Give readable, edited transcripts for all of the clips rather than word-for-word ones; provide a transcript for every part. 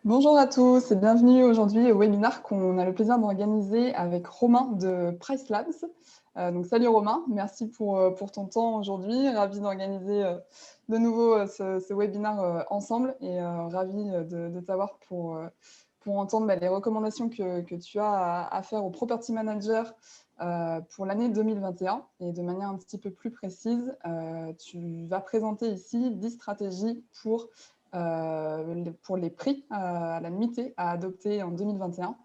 Bonjour à tous et bienvenue aujourd'hui au webinaire qu'on a le plaisir d'organiser avec Romain de Price Labs. Salut Romain, merci pour ton temps aujourd'hui. Ravi d'organiser de nouveau ce webinaire ensemble et ravi de t'avoir pour entendre les recommandations que tu as à faire aux property managers pour l'année 2021. Et de manière un petit peu plus précise, tu vas présenter ici 10 stratégies pour les prix à la nuitée à adopter en 2021.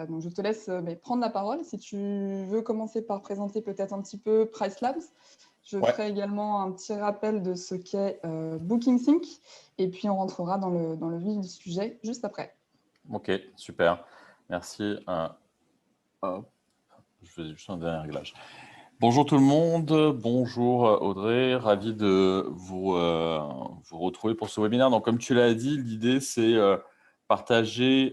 Donc je te laisse prendre la parole. Si tu veux commencer par présenter peut-être un petit peu Price Labs, je Ouais, ferai également un petit rappel de ce qu'est BookingSync et puis on rentrera dans le vif du sujet juste après. ok, super. Merci. Hop, je fais juste un dernier réglage. Bonjour tout le monde, bonjour Audrey, ravi de vous retrouver pour ce webinaire. Donc, comme tu l'as dit, l'idée c'est partager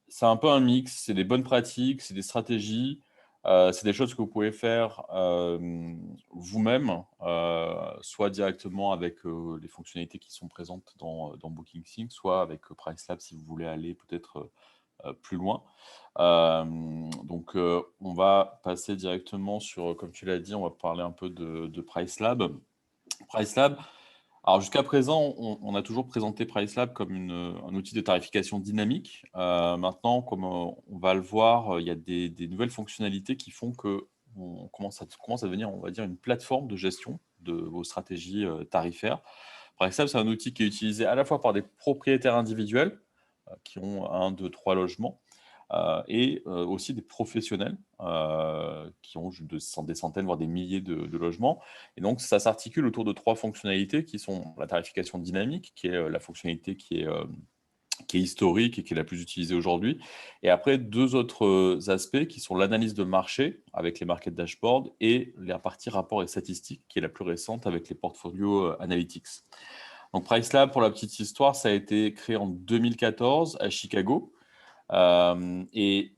C'est un peu un mix, c'est des bonnes pratiques, c'est des stratégies, c'est des choses que vous pouvez faire vous-même, soit directement avec les fonctionnalités qui sont présentes dans BookingSync, soit avec PriceLab si vous voulez aller peut-être plus loin. On va passer directement sur, comme tu l'as dit, on va parler un peu de PriceLab. PriceLab, alors jusqu'à présent, on a toujours présenté PriceLab comme un outil de tarification dynamique. Maintenant, comme on va le voir, il y a des nouvelles fonctionnalités qui font que on commence à devenir, on va dire, une plateforme de gestion de vos stratégies tarifaires. PriceLab, c'est un outil qui est utilisé à la fois par des propriétaires individuels qui ont un, deux, trois logements, et aussi des professionnels qui ont des centaines, voire des milliers de logements. Et donc, ça s'articule autour de trois fonctionnalités qui sont la tarification dynamique, qui est la fonctionnalité qui est historique et qui est la plus utilisée aujourd'hui. Et après, deux autres aspects qui sont l'analyse de marché avec les market dashboards et la partie rapport et statistiques qui est la plus récente avec les portfolios analytics. Donc, PriceLab, pour la petite histoire, ça a été créé en 2014 à Chicago. Un des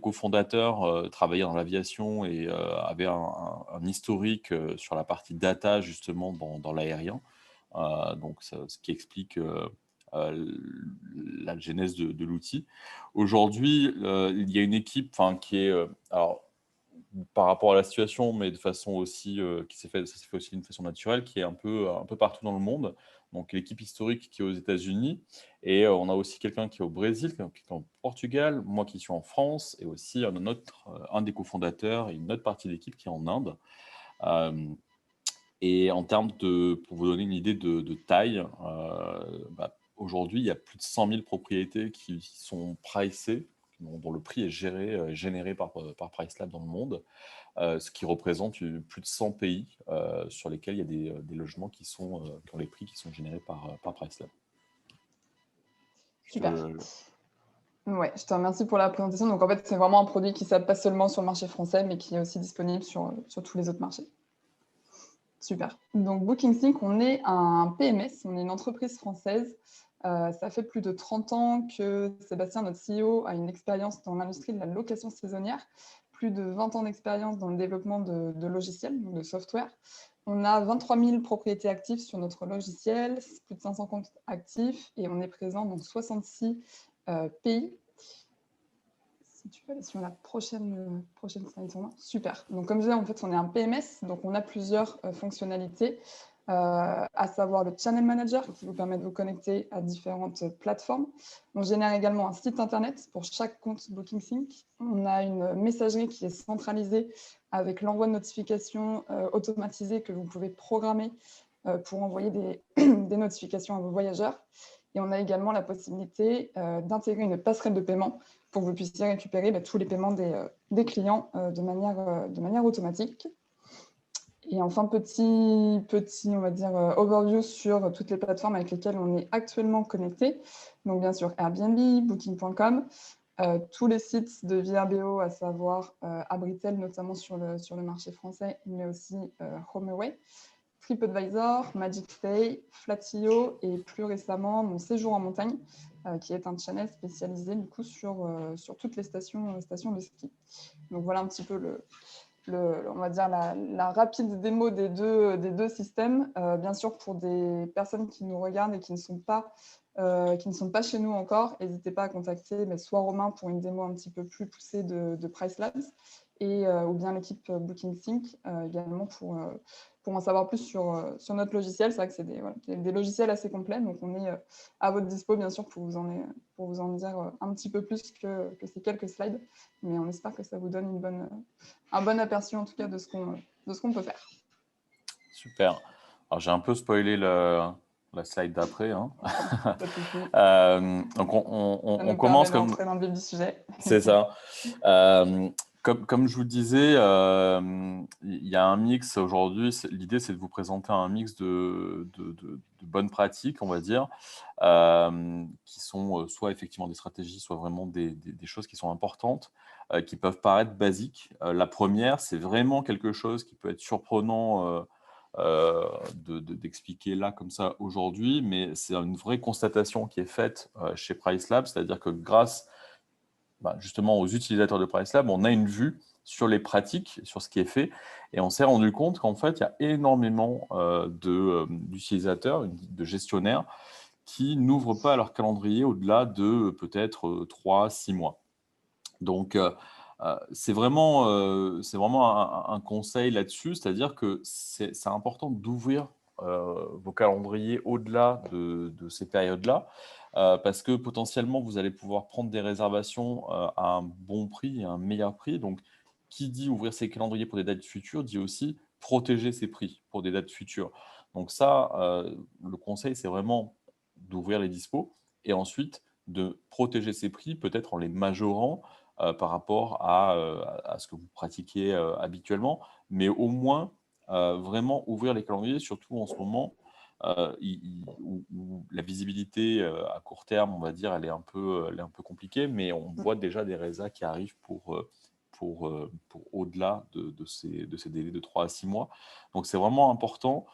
cofondateurs travaillait dans l'aviation et avait un historique sur la partie data justement dans l'aérien. Ce qui explique la genèse de l'outil. Aujourd'hui, il y a une équipe qui est alors par rapport à la situation, mais de façon aussi ça s'est fait aussi d'une façon naturelle, qui est un peu partout dans le monde. Donc l'équipe historique qui est aux États-Unis, et on a aussi quelqu'un qui est au Brésil, qui est en Portugal, moi qui suis en France, et aussi un des cofondateurs et une autre partie de l'équipe qui est en Inde. Euh, et en termes pour vous donner une idée de taille, aujourd'hui, il y a plus de 100 000 propriétés qui sont pricées, dont le prix est généré par PriceLab dans le monde, ce qui représente plus de 100 pays sur lesquels il y a des logements qui ont les prix qui sont générés par PriceLab. Super. Ouais, je te remercie pour la présentation. Donc en fait, c'est vraiment un produit qui s'adapte pas seulement sur le marché français, mais qui est aussi disponible sur tous les autres marchés. Super. Donc, BookingSync, on est un PMS, on est une entreprise française. Ça fait plus de 30 ans que Sébastien, notre CEO, a une expérience dans l'industrie de la location saisonnière, plus de 20 ans d'expérience dans le développement de logiciels, de software. On a 23 000 propriétés actives sur notre logiciel, plus de 500 comptes actifs, et on est présent dans 66 pays. Si tu peux aller sur la prochaine slide, super. Donc, comme je disais, en fait, on est un PMS, donc on a plusieurs fonctionnalités, à savoir le Channel Manager qui vous permet de vous connecter à différentes plateformes. On génère également un site internet pour chaque compte BookingSync. On a une messagerie qui est centralisée avec l'envoi de notifications automatisées que vous pouvez programmer pour envoyer des notifications à vos voyageurs. Et on a également la possibilité d'intégrer une passerelle de paiement pour que vous puissiez récupérer tous les paiements des clients de manière automatique. Et enfin, petit on va dire, overview sur toutes les plateformes avec lesquelles on est actuellement connecté. Donc, bien sûr, Airbnb, Booking.com, tous les sites de VRBO, à savoir Abritel, notamment sur le marché français, mais aussi HomeAway, TripAdvisor, MagicStay, Flatio et plus récemment Mon Séjour en montagne, qui est un channel spécialisé du coup sur toutes les stations de ski. Donc voilà un petit peu on va dire la rapide démo des deux systèmes. Bien sûr, pour des personnes qui nous regardent et qui ne sont pas chez nous encore, n'hésitez pas à contacter soit Romain pour une démo un petit peu plus poussée de Price Labs, ou bien l'équipe Booking Sync également pour en savoir plus sur notre logiciel. C'est vrai que c'est des logiciels assez complets, donc on est à votre dispo, bien sûr, pour vous en dire un petit peu plus que ces quelques slides. Mais on espère que ça vous donne un bon aperçu, en tout cas, de ce qu'on peut faire. Super. Alors, j'ai un peu spoilé la slide d'après. Hein. Donc, on commence comme... d'entrer dans le vif du sujet. C'est ça. Comme je vous le disais, il y a un mix aujourd'hui. L'idée, c'est de vous présenter un mix de bonnes pratiques, on va dire, qui sont soit effectivement des stratégies, soit vraiment des choses qui sont importantes, qui peuvent paraître basiques. La première, c'est vraiment quelque chose qui peut être surprenant d'expliquer là comme ça aujourd'hui, mais c'est une vraie constatation qui est faite chez PriceLab, c'est-à-dire que grâce justement aux utilisateurs de PriceLab, on a une vue sur les pratiques, sur ce qui est fait, et on s'est rendu compte qu'en fait, il y a énormément d'utilisateurs, de gestionnaires, qui n'ouvrent pas leur calendrier au-delà de peut-être 3-6 mois. Donc, c'est vraiment un conseil là-dessus, c'est-à-dire que c'est important d'ouvrir vos calendriers au-delà de ces périodes-là, parce que potentiellement, vous allez pouvoir prendre des réservations à un bon prix et un meilleur prix. Donc, qui dit ouvrir ses calendriers pour des dates futures, dit aussi protéger ses prix pour des dates futures. Donc ça, le conseil, c'est vraiment d'ouvrir les dispos et ensuite de protéger ses prix, peut-être en les majorant par rapport à ce que vous pratiquez habituellement, mais au moins vraiment ouvrir les calendriers, surtout en ce moment où la visibilité à court terme, on va dire, elle est un peu compliquée, mais on voit déjà des résas qui arrivent pour au-delà de ces délais de 3 à 6 mois. Donc c'est vraiment important,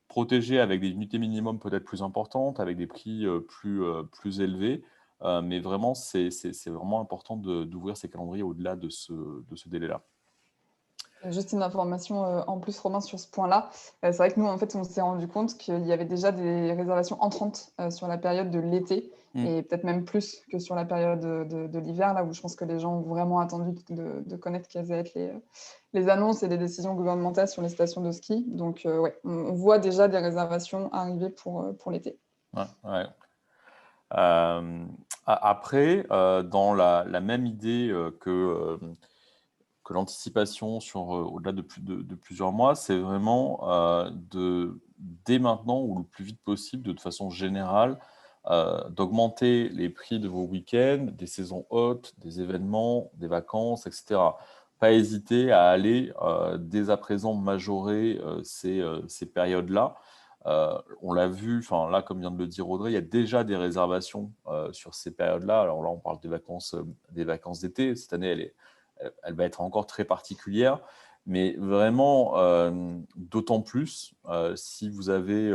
protéger avec des unités minimum peut-être plus importantes, avec des prix plus élevés, mais vraiment, c'est vraiment important d'ouvrir ces calendriers au-delà de ce délai-là. Juste une information en plus, Romain, sur ce point-là. C'est vrai que nous, en fait, on s'est rendu compte qu'il y avait déjà des réservations entrantes sur la période de l'été, et peut-être même plus que sur la période de l'hiver, là où je pense que les gens ont vraiment attendu de connaître quelles allaient être les annonces et les décisions gouvernementales sur les stations de ski. Donc, ouais, on voit déjà des réservations arriver pour l'été. Ouais. Après, dans la même idée que l'anticipation sur au-delà de plusieurs mois, c'est vraiment dès maintenant ou le plus vite possible, de façon générale, d'augmenter les prix de vos week-ends, des saisons hautes, des événements, des vacances, etc. Pas hésiter à aller dès à présent majorer ces périodes-là. On l'a vu, là, comme vient de le dire Audrey, il y a déjà des réservations sur ces périodes-là. Alors là, on parle des vacances d'été. Cette année, elle va être encore très particulière, mais vraiment, d'autant plus si vous avez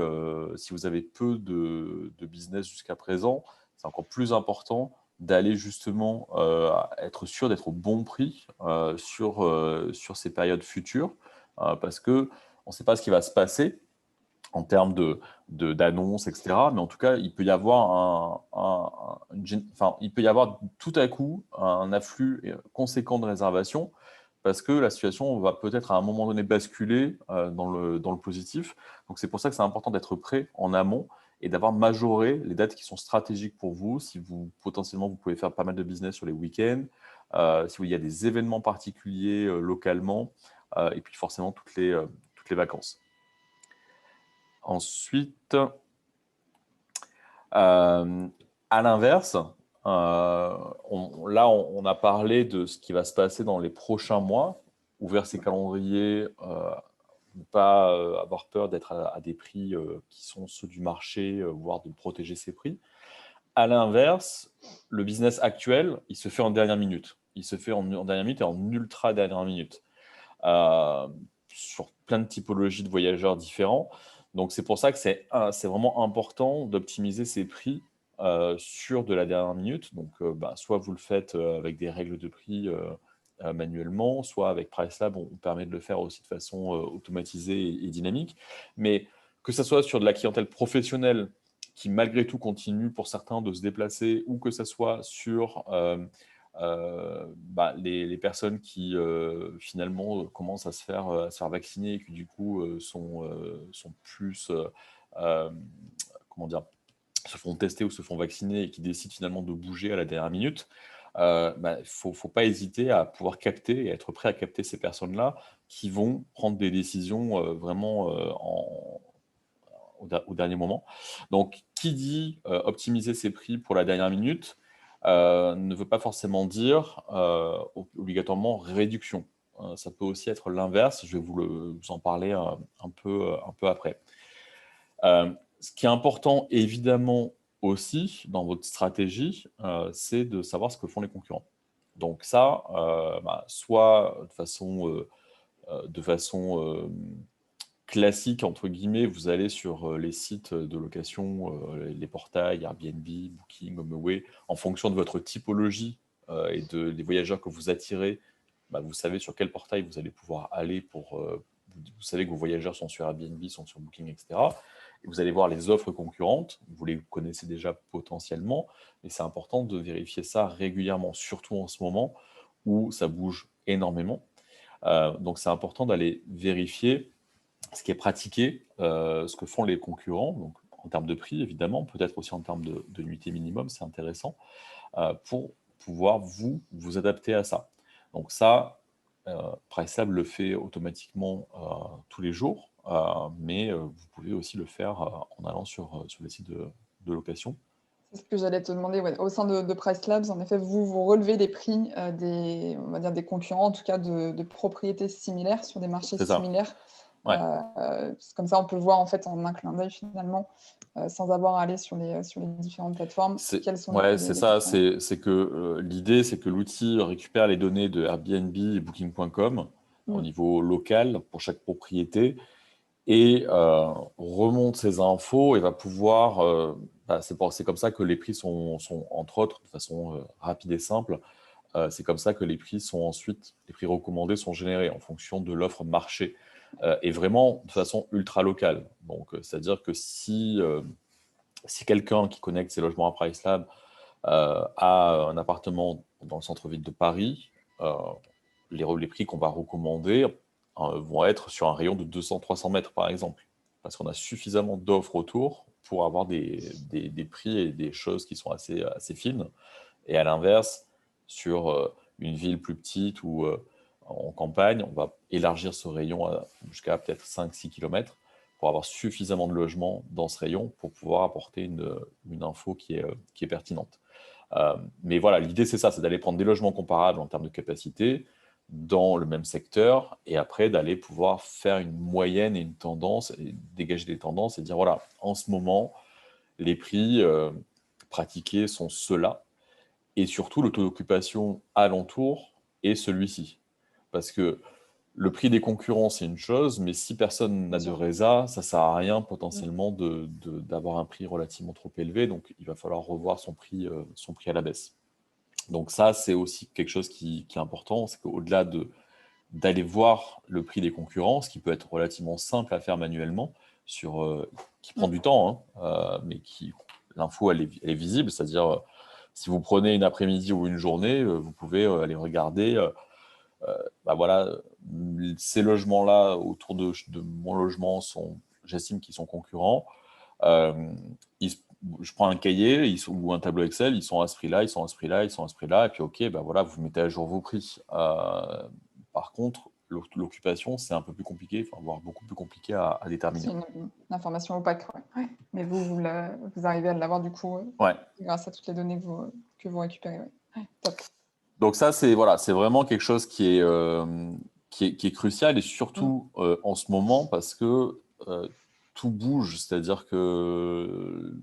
peu de business jusqu'à présent, c'est encore plus important d'aller justement être sûr d'être au bon prix sur ces périodes futures, parce qu'on ne sait pas ce qui va se passer en termes d'annonces, etc. Mais en tout cas, il peut y avoir il peut y avoir tout à coup un afflux conséquent de réservations, parce que la situation va peut-être à un moment donné basculer dans le positif. Donc c'est pour ça que c'est important d'être prêt en amont et d'avoir majoré les dates qui sont stratégiques pour vous. Si potentiellement vous pouvez faire pas mal de business sur les week-ends, si il y a des événements particuliers localement, et puis forcément toutes les vacances. Ensuite, à l'inverse, on a parlé de ce qui va se passer dans les prochains mois, ouvrir ses calendriers, ne pas avoir peur d'être à des prix qui sont ceux du marché, voire de protéger ses prix. À l'inverse, le business actuel, il se fait en dernière minute. Il se fait en dernière minute et en ultra dernière minute, sur plein de typologies de voyageurs différents. Donc, c'est pour ça que c'est vraiment important d'optimiser ses prix sur de la dernière minute. Donc, soit vous le faites avec des règles de prix manuellement, soit avec PriceLab, on permet de le faire aussi de façon automatisée et dynamique. Mais que ce soit sur de la clientèle professionnelle qui, malgré tout, continue pour certains de se déplacer, ou que ce soit sur les personnes qui, finalement, commencent à se faire vacciner et qui, du coup, sont plus, euh, comment dire, se font tester ou se font vacciner et qui décident finalement de bouger à la dernière minute, faut pas hésiter à pouvoir capter et être prêt à capter ces personnes-là qui vont prendre des décisions vraiment au dernier moment. Donc, qui dit optimiser ses prix pour la dernière minute ne veut pas forcément dire obligatoirement réduction. Ça peut aussi être l'inverse. Je vais vous en parler un peu après. Ce qui est important, évidemment, aussi dans votre stratégie, c'est de savoir ce que font les concurrents. Donc ça, soit de façon classique, entre guillemets, vous allez sur les sites de location, les portails, Airbnb, Booking, HomeAway, en fonction de votre typologie et des voyageurs que vous attirez, vous savez sur quel portail vous allez pouvoir aller vous savez que vos voyageurs sont sur Airbnb, sont sur Booking, etc. Et vous allez voir les offres concurrentes, vous les connaissez déjà potentiellement, mais c'est important de vérifier ça régulièrement, surtout en ce moment où ça bouge énormément. Donc c'est important d'aller vérifier ce qui est pratiqué, ce que font les concurrents, donc en termes de prix évidemment, peut-être aussi en termes de nuitées minimum, c'est intéressant, pour pouvoir vous adapter à ça. Donc ça, PriceLab le fait automatiquement tous les jours, mais vous pouvez aussi le faire en allant sur les sites de location. C'est ce que j'allais te demander, ouais. Au sein de PriceLabs, en effet, vous relevez les prix, on va dire des concurrents, en tout cas de propriétés similaires sur des marchés C'est ça. similaires. Ouais. Comme ça, on peut voir en fait en un clin d'œil finalement, sans avoir à aller sur les différentes plateformes, quels sont Ouais, c'est les ça. concurrents. C'est que l'idée, c'est que l'outil récupère les données de Airbnb et Booking.com au Mmh. niveau local pour chaque propriété et remonte ces infos et va pouvoir. C'est comme ça que les prix sont, entre autres, de façon rapide et simple. C'est comme ça que les prix sont ensuite, les prix recommandés sont générés en fonction de l'offre marché et vraiment de façon ultra locale. Donc, c'est-à-dire que si quelqu'un qui connecte ses logements à PriceLab a un appartement dans le centre-ville de Paris, les prix qu'on va recommander vont être sur un rayon de 200-300 mètres, par exemple, parce qu'on a suffisamment d'offres autour pour avoir des prix et des choses qui sont assez fines. Et à l'inverse, sur une ville plus petite ou en campagne, on va élargir ce rayon jusqu'à peut-être 5-6 km pour avoir suffisamment de logements dans ce rayon pour pouvoir apporter une info qui est pertinente. Mais voilà, l'idée, c'est ça, c'est d'aller prendre des logements comparables en termes de capacité dans le même secteur et après d'aller pouvoir faire une moyenne et une tendance, et dégager des tendances et dire, voilà, en ce moment, les prix pratiqués sont ceux-là et surtout le taux d'occupation alentour est celui-ci. Parce que le prix des concurrents, c'est une chose, mais si personne Bien n'a de sûr. résa, ça ne sert à rien Mmh. potentiellement d'avoir un prix relativement trop élevé, donc il va falloir revoir son prix à la baisse. Donc ça, c'est aussi quelque chose qui est important, c'est qu'au-delà d'aller voir le prix des concurrents, ce qui peut être relativement simple à faire manuellement, qui prend Mmh. du temps, mais l'info, elle est visible, c'est-à-dire si vous prenez une après-midi ou une journée, vous pouvez aller regarder, voilà, ces logements-là autour de mon logement j'estime qu'ils sont concurrents. Euh, je prends un cahier ou un tableau Excel, ils sont à ce prix-là, ils sont à ce prix-là, ils sont à ce prix-là, et puis ok, voilà, vous mettez à jour vos prix. Par contre, l'occupation, c'est un peu plus compliqué, enfin, voire beaucoup plus compliqué à déterminer. C'est une information opaque, ouais. Ouais. Mais vous arrivez à l'avoir du coup, Ouais. grâce à toutes les données que vous récupérez, ouais. Ouais, top. Donc ça, c'est vraiment quelque chose qui est crucial et Mmh. surtout en ce moment parce que tout bouge, c'est-à-dire que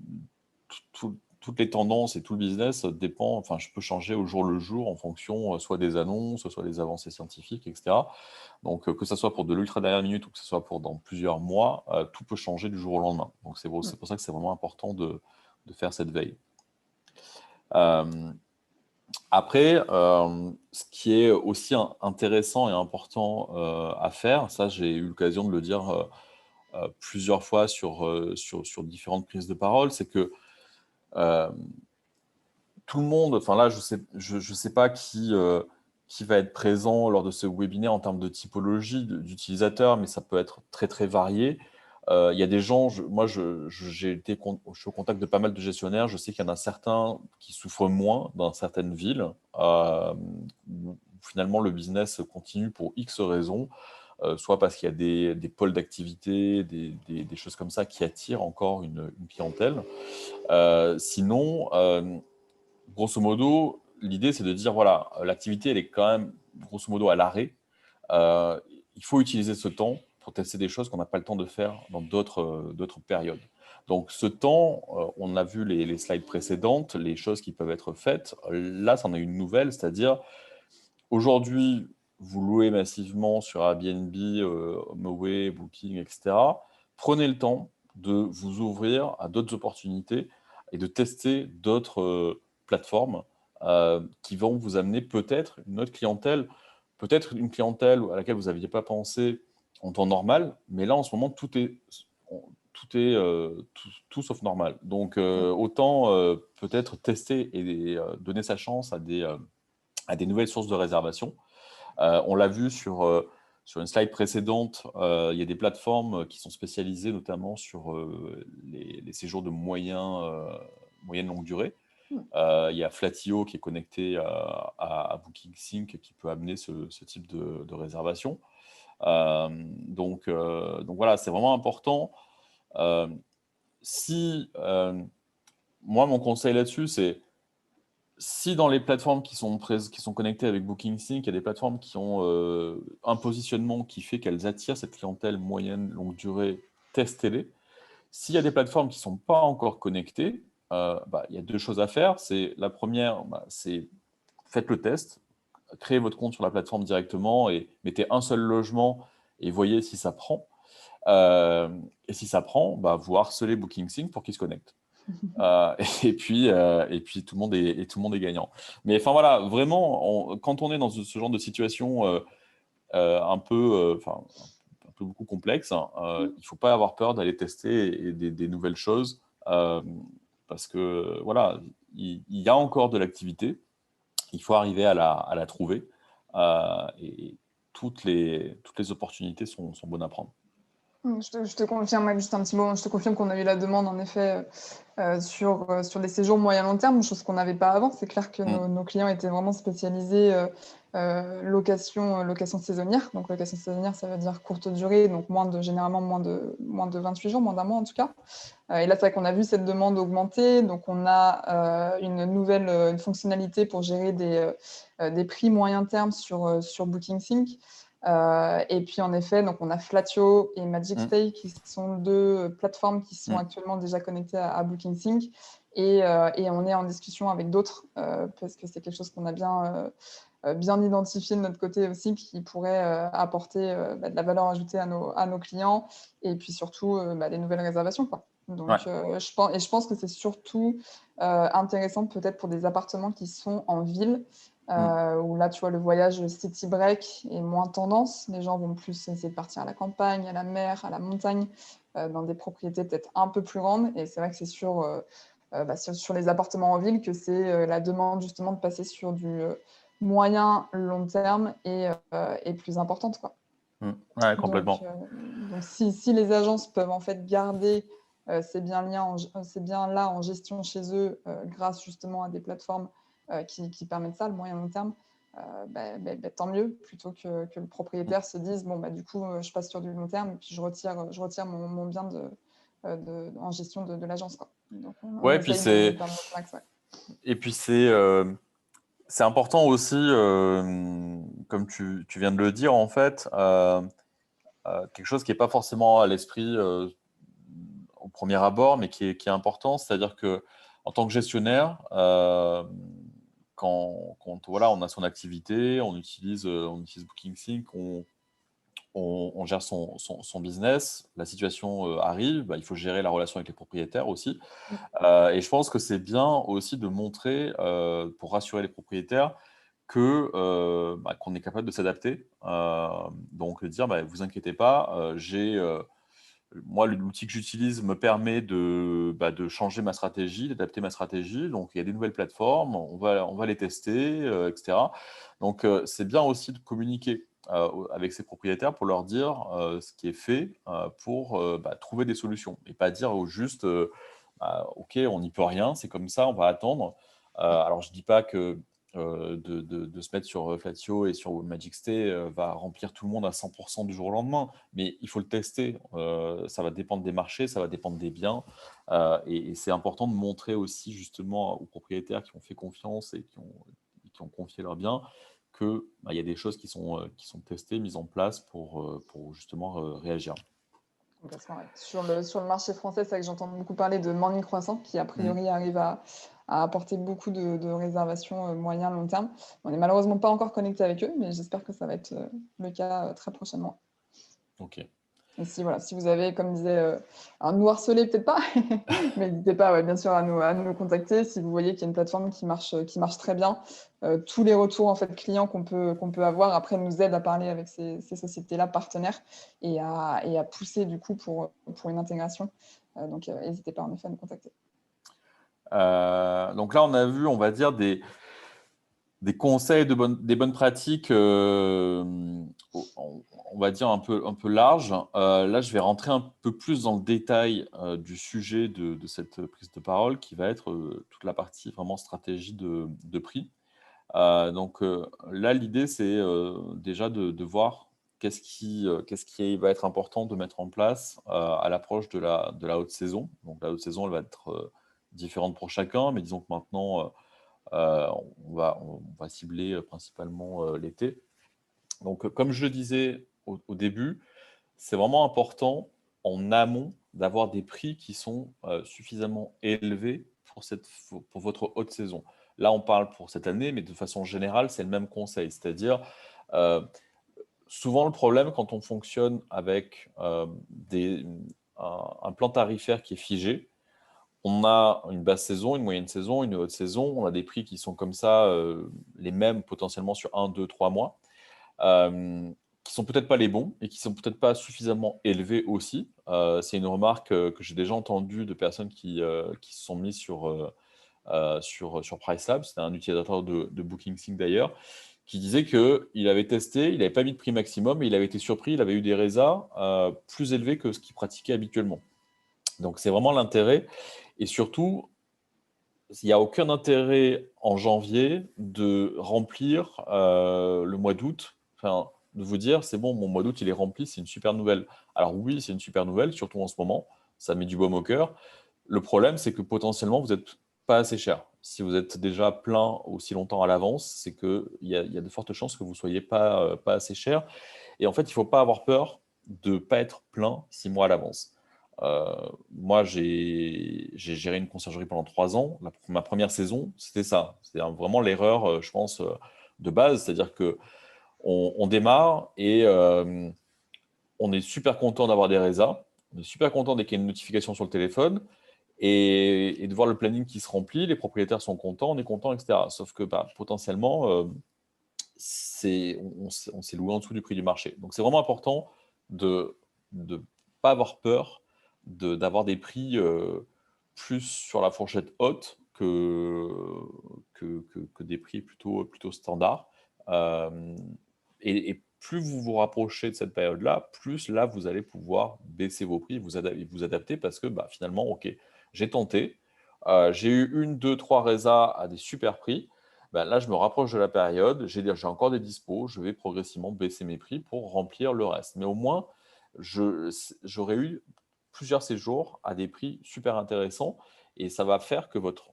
toutes les tendances et tout le business dépend, enfin, je peux changer au jour le jour en fonction soit des annonces, soit des avancées scientifiques, etc. Donc que ce soit pour de l'ultra dernière minute ou que ce soit pour dans plusieurs mois, tout peut changer du jour au lendemain. Donc c'est pour ça que c'est vraiment important de faire cette veille. Euh, Après, ce qui est aussi intéressant et important à faire, ça j'ai eu l'occasion de le dire plusieurs fois sur différentes prises de parole, c'est que euh, tout le monde, enfin là, je sais pas qui va être présent lors de ce webinaire en termes de typologie d'utilisateurs, mais ça peut être très très varié. Il y a des gens, je suis au contact de pas mal de gestionnaires, je sais qu'il y en a certains qui souffrent moins dans certaines villes, où finalement le business continue pour X raisons, soit parce qu'il y a des pôles d'activité, des choses comme ça qui attirent encore une clientèle. Sinon, grosso modo, l'idée, c'est de dire, voilà, l'activité, elle est quand même, grosso modo, à l'arrêt. Euh, il faut utiliser ce temps pour tester des choses qu'on n'a pas le temps de faire dans d'autres périodes. Donc, ce temps, on a vu les slides précédentes, les choses qui peuvent être faites. Là, c'en est une nouvelle, c'est-à-dire, aujourd'hui, vous louez massivement sur Airbnb, HomeAway, Booking, etc. Prenez le temps de vous ouvrir à d'autres opportunités et de tester d'autres plateformes qui vont vous amener peut-être une autre clientèle, peut-être une clientèle à laquelle vous n'aviez pas pensé en temps normal, mais là, en ce moment, tout sauf normal. Donc, autant peut-être tester et donner sa chance à des nouvelles sources de réservation. On l'a vu sur une slide précédente, il y a des plateformes qui sont spécialisées notamment sur les séjours de moyenne longue durée. Mm. Il y a Flatio qui est connecté à BookingSync qui peut amener ce type de réservation. Donc voilà, c'est vraiment important. Euh, si moi, mon conseil là-dessus, c'est si dans les plateformes qui sont connectées avec BookingSync, il y a des plateformes qui ont un positionnement qui fait qu'elles attirent cette clientèle moyenne, longue durée, testez-les. S'il y a des plateformes qui ne sont pas encore connectées, il y a deux choses à faire. La première, c'est faites le test, créez votre compte sur la plateforme directement et mettez un seul logement et voyez si ça prend. Euh, et si ça prend, vous harcelez BookingSync pour qu'il se connecte. Euh, et puis tout le monde est gagnant. Mais enfin voilà, vraiment, quand on est dans ce genre de situation un peu, un peu beaucoup complexe, hein, il ne faut pas avoir peur d'aller tester des nouvelles choses parce que voilà, il y a encore de l'activité, il faut arriver à la trouver et toutes les opportunités sont bonnes à prendre. Je te confirme, ouais, juste un petit moment, je te confirme qu'on a eu la demande en effet sur les séjours moyen-long terme, chose qu'on n'avait pas avant. C'est clair que Mm. nos clients étaient vraiment spécialisés location saisonnière. Donc location saisonnière, ça veut dire courte durée, donc généralement moins de 28 jours, moins d'un mois en tout cas. Et là, c'est vrai qu'on a vu cette demande augmenter. Donc on a une fonctionnalité pour gérer des prix moyen terme sur BookingSync. Et puis en effet, donc on a Flatio et MagicStay qui sont deux plateformes qui sont actuellement déjà connectées à BookingSync. Et on est en discussion avec d'autres parce que c'est quelque chose qu'on a bien identifié de notre côté aussi, qui pourrait apporter de la valeur ajoutée à nos clients et puis surtout des nouvelles réservations, quoi. Donc, Ouais. je pense que c'est surtout intéressant peut-être pour des appartements qui sont en ville, où là, tu vois, le voyage city break est moins tendance. Les gens vont plus essayer de partir à la campagne, à la mer, à la montagne, dans des propriétés peut-être un peu plus grandes. Et c'est vrai que c'est sur les appartements en ville que c'est la demande justement de passer sur du moyen, long terme et plus importante, quoi. Ouais, Donc, complètement. si les agences peuvent en fait garder ces biens-là en gestion chez eux grâce justement à des plateformes qui permettent ça, le moyen long terme, tant mieux, plutôt que le propriétaire se dise, bon, du coup, je passe sur du long terme et puis je retire mon bien en gestion de l'agence, quoi. Donc, on Ouais, puis essaye de c'est faire le max, ouais. et puis c'est important aussi, comme tu viens de le dire, en fait, quelque chose qui n'est pas forcément à l'esprit au premier abord, mais qui est important, c'est-à-dire que en tant que gestionnaire, quand voilà, on a son activité, on utilise BookingSync, on gère son business, la situation arrive, bah, il faut gérer la relation avec les propriétaires aussi. Mm. Et je pense que c'est bien aussi de montrer, pour rassurer les propriétaires, qu'on est capable de s'adapter. Donc dire, bah, vous inquiétez pas, moi, l'outil que j'utilise me permet de changer ma stratégie, d'adapter ma stratégie. Donc, il y a des nouvelles plateformes, on va les tester, etc. Donc, c'est bien aussi de communiquer avec ses propriétaires pour leur dire ce qui est fait pour trouver des solutions et pas dire au juste OK, on n'y peut rien, c'est comme ça, on va attendre. Alors, je ne dis pas que de se mettre sur Flatio et sur Magicstay va remplir tout le monde à 100% du jour au lendemain, mais il faut le tester. Ça va dépendre des marchés, ça va dépendre des biens. Et c'est important de montrer aussi justement aux propriétaires qui ont fait confiance et qui ont confié leurs biens que il y a des choses qui sont testées, mises en place pour justement réagir. Complètement, ouais. Sur le marché français, c'est vrai que j'entends beaucoup parler de Morning Croissant, qui a Mm. priori arrive à apporter beaucoup de réservations moyen, long terme. On n'est malheureusement pas encore connecté avec eux, mais j'espère que ça va être le cas très prochainement. Ok. Et si, voilà, si vous avez, comme disait, un nous harceler, peut-être pas, mais n'hésitez pas, ouais, bien sûr, à nous contacter si vous voyez qu'il y a une plateforme qui marche très bien. Tous les retours en fait, clients qu'on peut avoir après nous aident à parler avec ces sociétés-là, partenaires, et à pousser du coup pour une intégration. Donc, n'hésitez pas en effet à nous contacter. Donc là, on a vu, on va dire, des conseils, des bonnes pratiques, on va dire un peu larges. Là, je vais rentrer un peu plus dans le détail du sujet de cette prise de parole, qui va être toute la partie vraiment stratégie de prix. Donc là, l'idée, c'est déjà de voir qu'est-ce qui va être important de mettre en place à l'approche de la haute saison. Donc la haute saison, elle va être différente pour chacun, mais disons que maintenant, on va cibler principalement l'été. Donc, comme je le disais au début, c'est vraiment important en amont d'avoir des prix qui sont suffisamment élevés pour votre haute saison. Là, on parle pour cette année, mais de façon générale, c'est le même conseil. C'est-à-dire, euh, souvent le problème quand on fonctionne avec un plan tarifaire qui est figé, on a une basse saison, une moyenne saison, une haute saison. On a des prix qui sont comme ça, les mêmes potentiellement sur 1, 2, 3 mois, qui sont peut-être pas les bons et qui sont peut-être pas suffisamment élevés aussi. C'est une remarque que j'ai déjà entendue de personnes qui se sont mises sur PriceLab. C'était un utilisateur de BookingSync d'ailleurs, qui disait qu'il avait testé, il n'avait pas mis de prix maximum et il avait été surpris, il avait eu des résas plus élevés que ce qu'il pratiquait habituellement. Donc c'est vraiment l'intérêt. Et surtout, il n'y a aucun intérêt en janvier de remplir le mois d'août, enfin, de vous dire, c'est bon, mon mois d'août, il est rempli, c'est une super nouvelle. Alors oui, c'est une super nouvelle, surtout en ce moment, ça met du baume au cœur. Le problème, c'est que potentiellement, vous n'êtes pas assez cher. Si vous êtes déjà plein aussi longtemps à l'avance, c'est qu'il y a de fortes chances que vous ne soyez pas assez cher. Et en fait, il ne faut pas avoir peur de ne pas être plein 6 mois à l'avance. Moi, j'ai géré une conciergerie pendant 3 ans. Ma première saison, c'était ça. C'était vraiment l'erreur, je pense, de base. C'est-à-dire que on démarre et on est super content d'avoir des résas. On est super content dès qu'il y a une notification sur le téléphone et de voir le planning qui se remplit. Les propriétaires sont contents, on est content, etc. Sauf que potentiellement, on s'est loué en dessous du prix du marché. Donc, c'est vraiment important de ne pas avoir peur d'avoir des prix plus sur la fourchette haute que des prix plutôt standards. Euh, et plus vous vous rapprochez de cette période-là, plus là, vous allez pouvoir baisser vos prix, vous adapter parce que finalement, OK, j'ai tenté, j'ai eu 1, 2, 3 résas à des super prix. Là, je me rapproche de la période, j'ai encore des dispos, je vais progressivement baisser mes prix pour remplir le reste. Mais au moins, j'aurais eu plusieurs séjours à des prix super intéressants et ça va faire que votre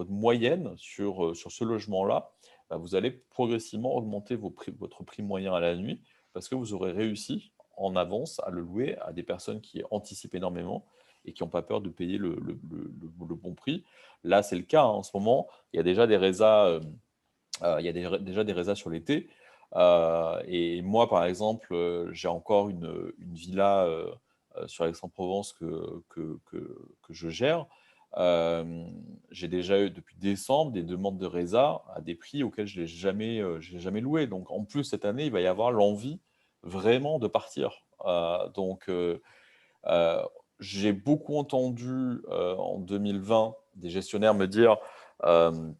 moyenne sur ce logement-là, vous allez progressivement augmenter votre prix moyen à la nuit parce que vous aurez réussi en avance à le louer à des personnes qui anticipent énormément et qui n'ont pas peur de payer le bon prix. Là, c'est le cas en ce moment. Il y a déjà des résas, déjà des résas sur l'été. Et moi, par exemple, j'ai encore une villa sur Aix-en-Provence que je gère. J'ai déjà eu depuis décembre des demandes de résa à des prix auxquels je l'ai jamais loué. Donc en plus, cette année, il va y avoir l'envie vraiment de partir. Heu, j'ai beaucoup entendu, en 2020 des gestionnaires me dire, hem: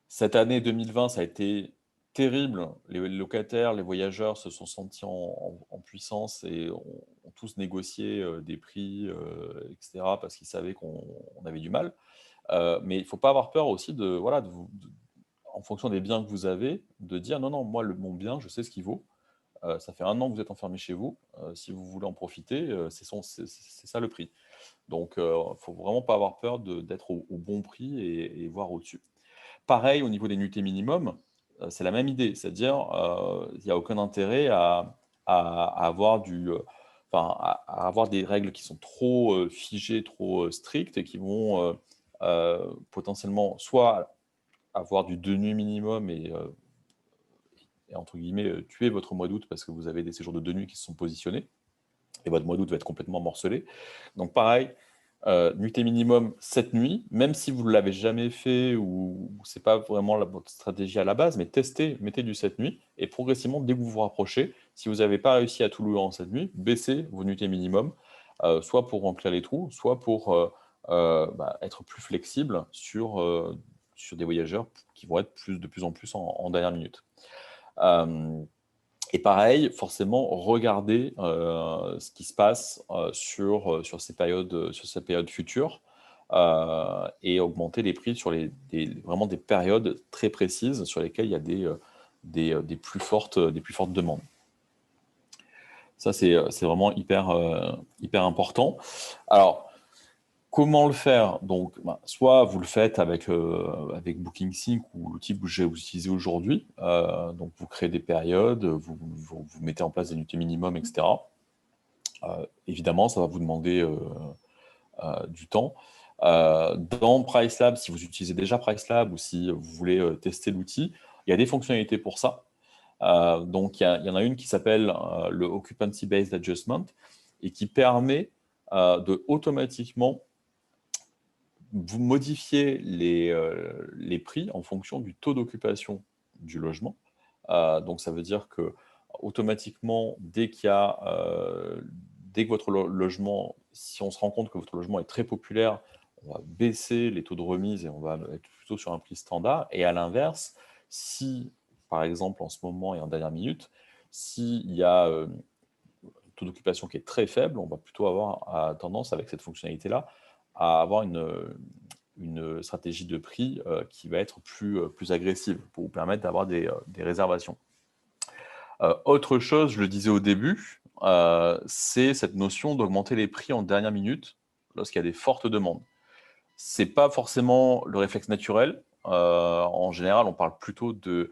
«Cette année 2020, ça a été terrible. Les locataires, les voyageurs se sont sentis en puissance et ont tous négocié, des prix, et cetera parce qu'ils savaient qu'on avait du mal». Mais il ne faut pas avoir peur aussi de voilà, en fonction des biens que vous avez, de dire: «Non, non, moi mon bien, je sais ce qu'il vaut. Ça fait 1 an que vous êtes enfermé chez vous. Si vous voulez en profiter, c'est ça le prix». Donc, faut vraiment pas avoir peur d'être au bon prix et voir au-dessus. Pareil au niveau des nuitées minimum, c'est la même idée. C'est-à-dire, il y a aucun intérêt à avoir à avoir des règles qui sont trop, figées, trop, strictes et qui vont, potentiellement soit avoir du 2 nuits minimum et entre guillemets, «tuer» votre mois d'août parce que vous avez des séjours de 2 nuits qui se sont positionnés et votre mois d'août va être complètement morcelé. Donc pareil, nuitée minimum 7 nuits, même si vous ne l'avez jamais fait ou c'est pas vraiment votre stratégie à la base, mais testez, mettez du 7 nuits et progressivement, dès que vous vous rapprochez, si vous n'avez pas réussi à tout louer en 7 nuits, baissez vos nuitées minimum, soit pour remplir les trous, soit pour, être plus flexible sur des voyageurs qui vont être de plus en plus en dernière minute. Hem Et pareil, forcément, regardez, ce qui se passe, sur ces périodes futures, et augmenter les prix sur vraiment des périodes très précises sur lesquelles il y a des plus fortes demandes. Ça, c'est vraiment hyper important. Alors, comment le faire? Donc, soit vous le faites avec BookingSync ou l'outil que j'ai utilisé aujourd'hui. Donc vous créez des périodes, vous mettez en place des unités minimum et cetera. Évidemment, ça va vous demander, du temps. Dans PriceLab, si vous utilisez déjà PriceLab ou si vous voulez, tester l'outil, il y a des fonctionnalités pour ça. Donc il y en a une qui s'appelle, le Occupancy Based Adjustment et qui permet, de automatiquement vous modifiez les prix en fonction du taux d'occupation du logement. Donc ça veut dire que automatiquement, dès que votre logement si on se rend compte que votre logement est très populaire, on va baisser les taux de remise et on va être plutôt sur un prix standard et à l'inverse, si, par exemple, en ce moment et en dernière minute, s'il y a, un taux d'occupation qui est très faible, on va plutôt avoir tendance avec cette fonctionnalité-là à avoir une stratégie de prix, qui va être plus agressive pour vous permettre d'avoir des réservations. Autre chose, je le disais au début, c'est cette notion d'augmenter les prix en dernière minute lorsqu'il y a des fortes demandes. C'est pas forcément le réflexe naturel. En général, on parle plutôt de,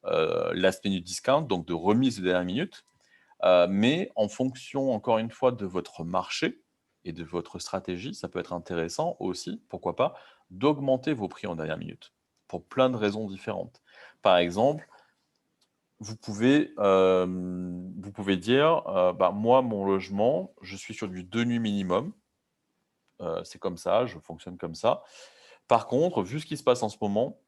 last minute discount, donc de remise de dernière minute. Mais en fonction, encore une fois, de votre marché et de votre stratégie, ça peut être intéressant aussi, pourquoi pas, d'augmenter vos prix en dernière minute, pour plein de raisons différentes. Par exemple, vous pouvez dire, «Bah, moi, mon logement, je suis sur du 2 nuits minimum, c'est comme ça, je fonctionne comme ça. Par contre, vu ce qui se passe en ce moment,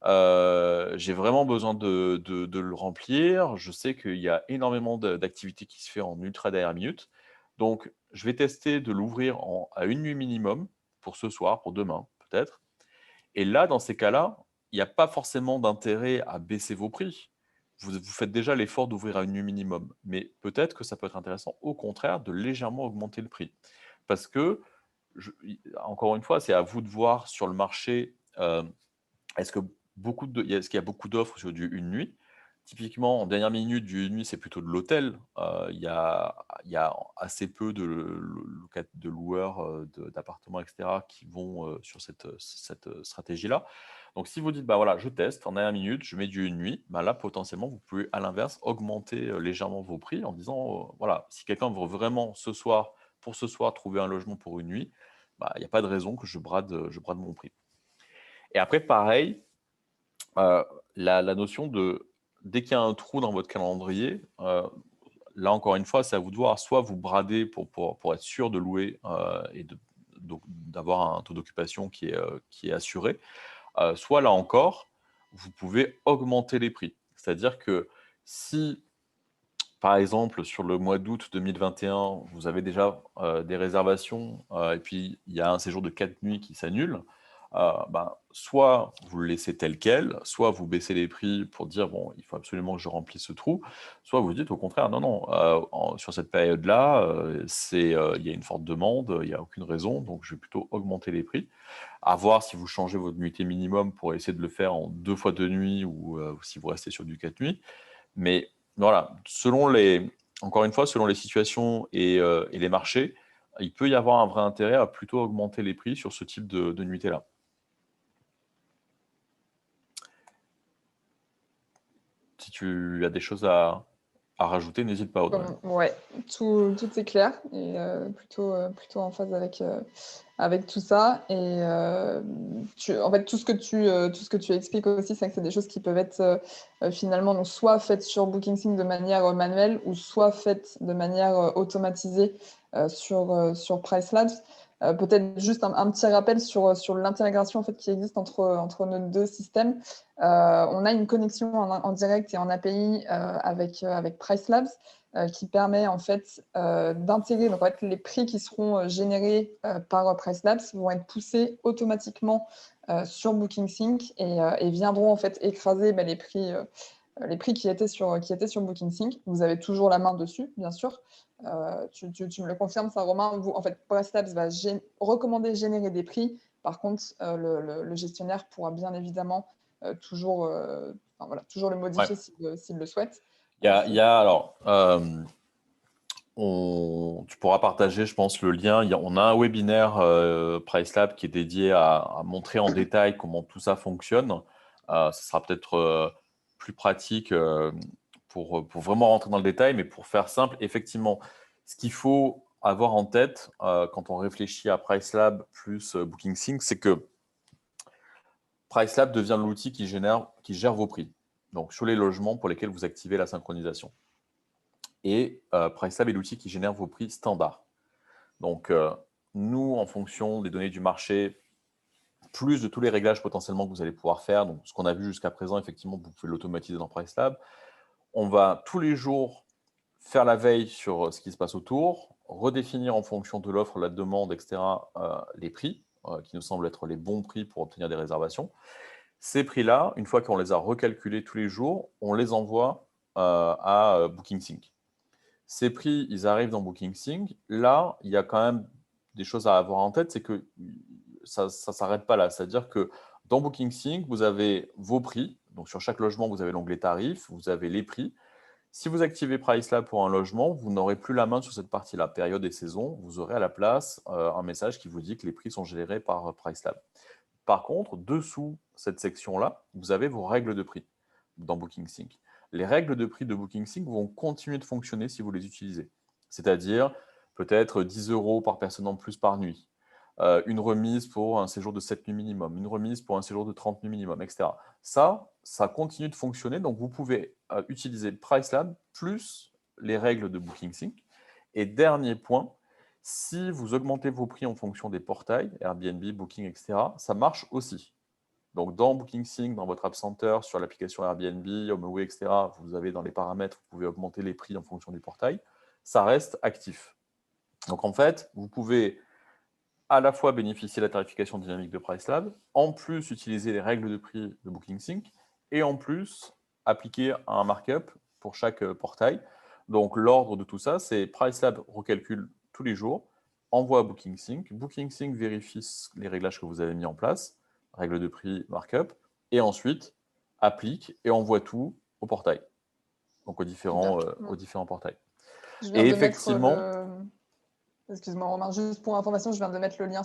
j'ai vraiment besoin de le remplir. Je sais qu'il y a énormément d'activités qui se fait en ultra dernière minute. Donc je vais tester de l'ouvrir à 1 nuit minimum pour ce soir, pour demain peut-être. Et là, dans ces cas-là, il n'y a pas forcément d'intérêt à baisser vos prix. Vous faites déjà l'effort d'ouvrir à 1 nuit minimum, mais peut-être que ça peut être intéressant, au contraire, de légèrement augmenter le prix. Parce que encore une fois, c'est à vous de voir sur le marché, est-ce que est-ce qu'il y a beaucoup d'offres sur du une nuit? Typiquement, en dernière minute, du une nuit, c'est plutôt de l'hôtel. Il y a assez peu de loueurs, d'appartements et cetera qui vont, sur cette stratégie-là. Donc si vous dites: «Bah, voilà, je teste en dernière minute, je mets du une nuit», bah, là, potentiellement, vous pouvez, à l'inverse, augmenter, légèrement vos prix en disant, voilà, si quelqu'un veut vraiment pour ce soir, trouver un logement pour une nuit, bah, il y a pas de raison que je brade mon prix. Et après pareil, la notion dès qu'il y a un trou dans votre calendrier, là, encore une fois, c'est à vous de voir. Soit vous bradez pour être sûr de louer et donc d'avoir un taux d'occupation qui est assuré. Soit là encore, vous pouvez augmenter les prix. C'est-à-dire que si, par exemple, sur le mois d'août 2021, vous avez déjà des réservations et puis il y a un séjour de 4 nuits qui s'annule, ben, soit vous le laissez tel quel, soit vous baissez les prix pour dire bon, il faut absolument que je remplisse ce trou, soit vous dites au contraire, non, non, sur cette période-là, il y a une forte demande, il n'y a aucune raison, donc je vais plutôt augmenter les prix. À voir si vous changez votre nuitée minimum pour essayer de le faire en 2 fois 2 nuits ou si vous restez sur du 4 nuits. Mais voilà, encore une fois, selon les situations et les marchés, il peut y avoir un vrai intérêt à plutôt augmenter les prix sur ce type de nuitée-là. Si tu as des choses à rajouter, n'hésite pas, Audrey. Ouais, tout est clair et plutôt en phase avec tout ça. Et en fait, tout ce que tu expliques aussi, c'est que c'est des choses qui peuvent être finalement donc, soit faites sur BookingSync de manière manuelle ou soit faites de manière automatisée sur PriceLabs. Peut-être juste un petit rappel sur l'intégration en fait, qui existe entre nos deux systèmes. On a une connexion en direct et en API avec PriceLabs qui permet en fait d'intégrer donc en fait, les prix qui seront générés par PriceLabs vont être poussés automatiquement sur BookingSync et viendront en fait écraser les prix qui étaient sur BookingSync. Vous avez toujours la main dessus, bien sûr. Tu me le confirmes, ça, Romain. En fait, PriceLabs va recommander générer des prix. Par contre, le gestionnaire pourra bien évidemment toujours le modifier Ouais. s'il le souhaite. Alors, tu pourras partager, je pense, le lien. On a un webinaire PriceLab qui est dédié à montrer en détail comment tout ça fonctionne. Ce sera peut-être plus pratique pour vraiment rentrer dans le détail, mais pour faire simple, effectivement, ce qu'il faut avoir en tête quand on réfléchit à PriceLab plus BookingSync, c'est que PriceLab devient l'outil qui gère vos prix. Donc, sur les logements pour lesquels vous activez la synchronisation. Et PriceLab est l'outil qui génère vos prix standards. Donc, nous, en fonction des données du marché, plus de tous les réglages potentiellement que vous allez pouvoir faire, donc ce qu'on a vu jusqu'à présent, effectivement, vous pouvez l'automatiser dans PriceLab. On va tous les jours faire la veille sur ce qui se passe autour, redéfinir en fonction de l'offre, la demande, etc., les prix, qui nous semblent être les bons prix pour obtenir des réservations. Ces prix-là, une fois qu'on les a recalculés tous les jours, on les envoie à BookingSync. Ces prix, ils arrivent dans BookingSync. Là, il y a quand même des choses à avoir en tête, c'est que ça ne s'arrête pas là. C'est-à-dire que dans BookingSync, vous avez vos prix. Donc, sur chaque logement, vous avez l'onglet tarifs, vous avez les prix. Si vous activez PriceLab pour un logement, vous n'aurez plus la main sur cette partie-là, période et saison. Vous aurez à la place un message qui vous dit que les prix sont générés par PriceLab. Par contre, dessous cette section-là, vous avez vos règles de prix dans BookingSync. Les règles de prix de BookingSync vont continuer de fonctionner si vous les utilisez. C'est-à-dire peut-être 10 € par personne en plus par nuit, une remise pour un séjour de 7 nuits minimum, une remise pour un séjour de 30 nuits minimum, etc. Ça continue de fonctionner. Donc, vous pouvez utiliser PriceLab plus les règles de BookingSync. Et dernier point, si vous augmentez vos prix en fonction des portails, Airbnb, Booking, etc., ça marche aussi. Donc, dans BookingSync, dans votre App Center, sur l'application Airbnb, HomeAway, etc., vous avez dans les paramètres, vous pouvez augmenter les prix en fonction du portail. Ça reste actif. Donc, en fait, vous pouvez à la fois bénéficier de la tarification dynamique de PriceLab, en plus utiliser les règles de prix de BookingSync, et en plus appliquer un markup pour chaque portail. Donc, l'ordre de tout ça, c'est PriceLab recalcule tous les jours, envoie à BookingSync, BookingSync vérifie les réglages que vous avez mis en place, règles de prix, markup, et ensuite applique et envoie tout au portail, donc aux différents portails. Je viens Et de mettre effectivement, Excuse-moi Romain, juste pour information, je viens de mettre le lien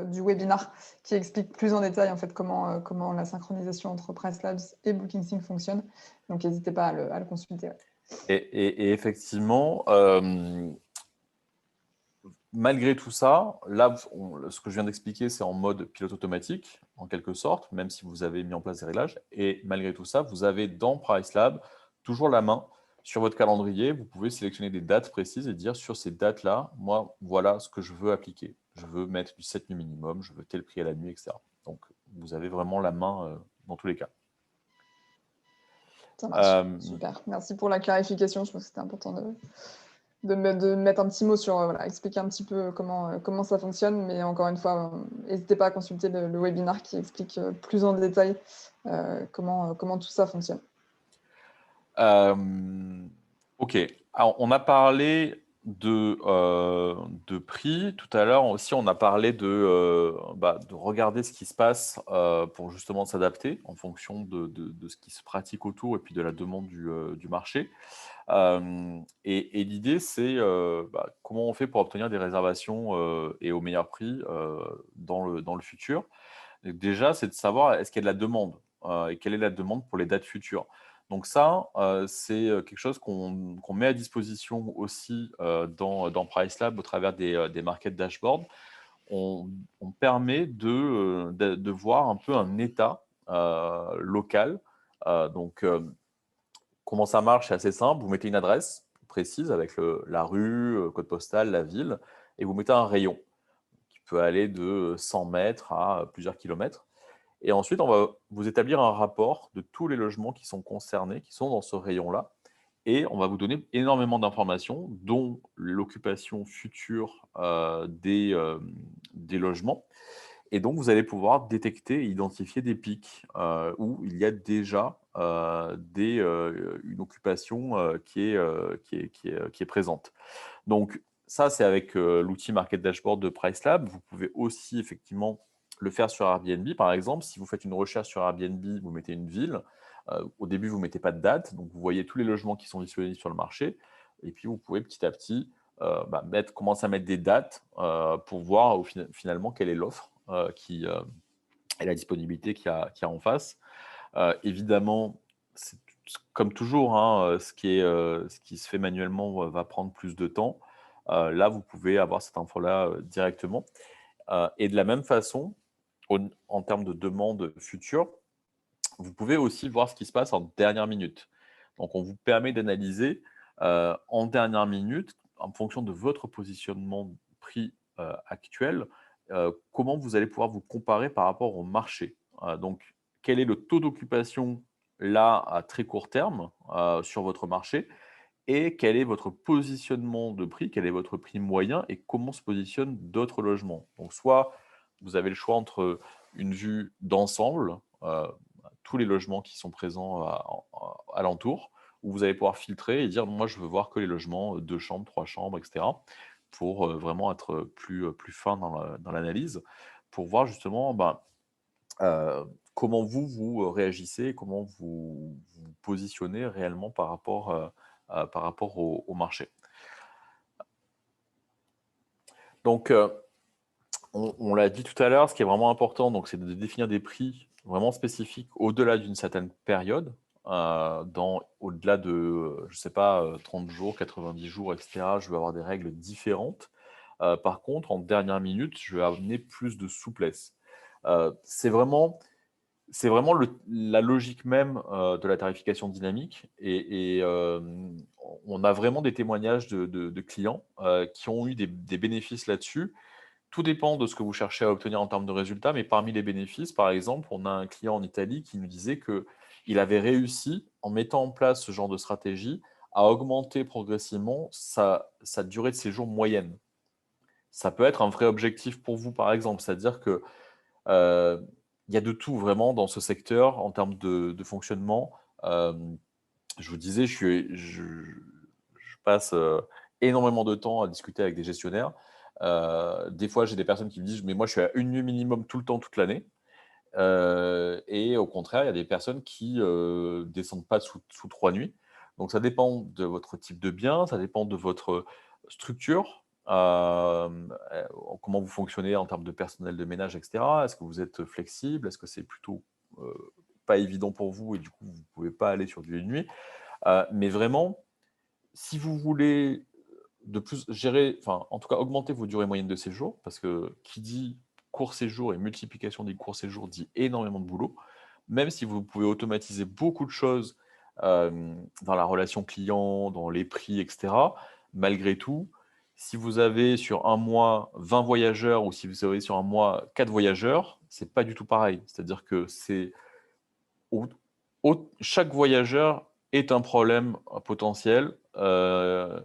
du webinar qui explique plus en détail en fait comment la synchronisation entre PriceLabs et BookingSync fonctionne. Donc n'hésitez pas à le consulter. Ouais. et effectivement, malgré tout ça, là, ce que je viens d'expliquer, c'est en mode pilote automatique. en quelque sorte, même si vous avez mis en place des réglages. Et malgré tout ça, vous avez dans PriceLab toujours la main sur votre calendrier. Vous pouvez sélectionner des dates précises et dire sur ces dates-là, moi, voilà ce que je veux appliquer. Je veux mettre du 7 nuits minimum, je veux tel prix à la nuit, etc. Donc, vous avez vraiment la main dans tous les cas. Ça marche. Euh, Super. Merci pour la clarification. Je pense que c'était important de mettre un petit mot sur, voilà, expliquer un petit peu comment ça fonctionne. Mais encore une fois, n'hésitez pas à consulter le webinaire qui explique plus en détail comment tout ça fonctionne. Ok. Alors, on a parlé de prix. Tout à l'heure aussi, on a parlé de regarder ce qui se passe pour justement s'adapter en fonction de ce qui se pratique autour et puis de la demande du marché. Et l'idée, c'est comment on fait pour obtenir des réservations et au meilleur prix dans le futur. Donc, déjà, c'est de savoir est-ce qu'il y a de la demande et quelle est la demande pour les dates futures. Donc ça, c'est quelque chose qu'on met à disposition aussi dans PriceLab au travers des market dashboards. On permet de voir un peu un état local. Comment ça marche? C'est assez simple. Vous mettez une adresse précise avec la rue, code postal, la ville, et vous mettez un rayon qui peut aller de 100 mètres à plusieurs kilomètres. Et ensuite, on va vous établir un rapport de tous les logements qui sont concernés, qui sont dans ce rayon-là. Et on va vous donner énormément d'informations, dont l'occupation future des logements. Et donc, vous allez pouvoir détecter et identifier des pics où il y a déjà une occupation qui est présente. Donc, ça, c'est avec l'outil Market Dashboard de PriceLab. Vous pouvez aussi effectivement le faire sur Airbnb, par exemple. Si vous faites une recherche sur Airbnb, vous mettez une ville. Au début, vous ne mettez pas de date. Donc, vous voyez tous les logements qui sont disponibles sur le marché. Et puis, vous pouvez petit à petit commencer à mettre des dates pour voir finalement quelle est l'offre et la disponibilité qu'il y a en face. Évidemment, c'est comme toujours, hein, ce qui se fait manuellement va prendre plus de temps. Là, vous pouvez avoir cette info-là directement. Et de la même façon, en termes de demande future, vous pouvez aussi voir ce qui se passe en dernière minute. Donc, on vous permet d'analyser en dernière minute, en fonction de votre positionnement prix actuel, comment vous allez pouvoir vous comparer par rapport au marché. Donc, quel est le taux d'occupation là à très court terme sur votre marché et quel est votre positionnement de prix, quel est votre prix moyen et comment se positionnent d'autres logements. Donc, soit vous avez le choix entre une vue d'ensemble, tous les logements qui sont présents alentour, où vous allez pouvoir filtrer et dire moi je veux voir que les logements 2 chambres, 3 chambres, etc. pour vraiment être plus fin dans l'analyse, pour voir justement comment vous réagissez, comment vous positionnez réellement par rapport au marché. Donc, on l'a dit tout à l'heure, ce qui est vraiment important, donc, c'est de définir des prix vraiment spécifiques au-delà d'une certaine période, au-delà de, je ne sais pas, 30 jours, 90 jours, etc. Je vais avoir des règles différentes. Par contre, en dernière minute, je vais amener plus de souplesse. C'est vraiment la logique même de la tarification dynamique. Et on a vraiment des témoignages de clients qui ont eu des bénéfices là-dessus. Tout dépend de ce que vous cherchez à obtenir en termes de résultats, mais parmi les bénéfices, par exemple, on a un client en Italie qui nous disait qu'il avait réussi, en mettant en place ce genre de stratégie, à augmenter progressivement sa durée de séjour moyenne. Ça peut être un vrai objectif pour vous, par exemple, c'est-à-dire que il y a de tout vraiment dans ce secteur en termes de fonctionnement. Je vous disais, je passe énormément de temps à discuter avec des gestionnaires. Des fois, j'ai des personnes qui me disent mais moi, je suis à une nuit minimum tout le temps, toute l'année. Et au contraire, il y a des personnes qui descendent pas sous 3 nuits. Donc, ça dépend de votre type de bien, ça dépend de votre structure, comment vous fonctionnez en termes de personnel de ménage, etc. Est-ce que vous êtes flexible? Est-ce que c'est plutôt pas évident pour vous et du coup, vous ne pouvez pas aller sur du une nuit? Mais vraiment, si vous voulez de plus gérer, enfin, en tout cas, augmenter vos durées moyennes de séjour, parce que qui dit court séjour et multiplication des courts séjours dit énormément de boulot. Même si vous pouvez automatiser beaucoup de choses dans la relation client, dans les prix, etc., malgré tout, si vous avez sur un mois 20 voyageurs ou si vous avez sur un mois 4 voyageurs, c'est pas du tout pareil. C'est-à-dire que chaque voyageur est un problème potentiel, un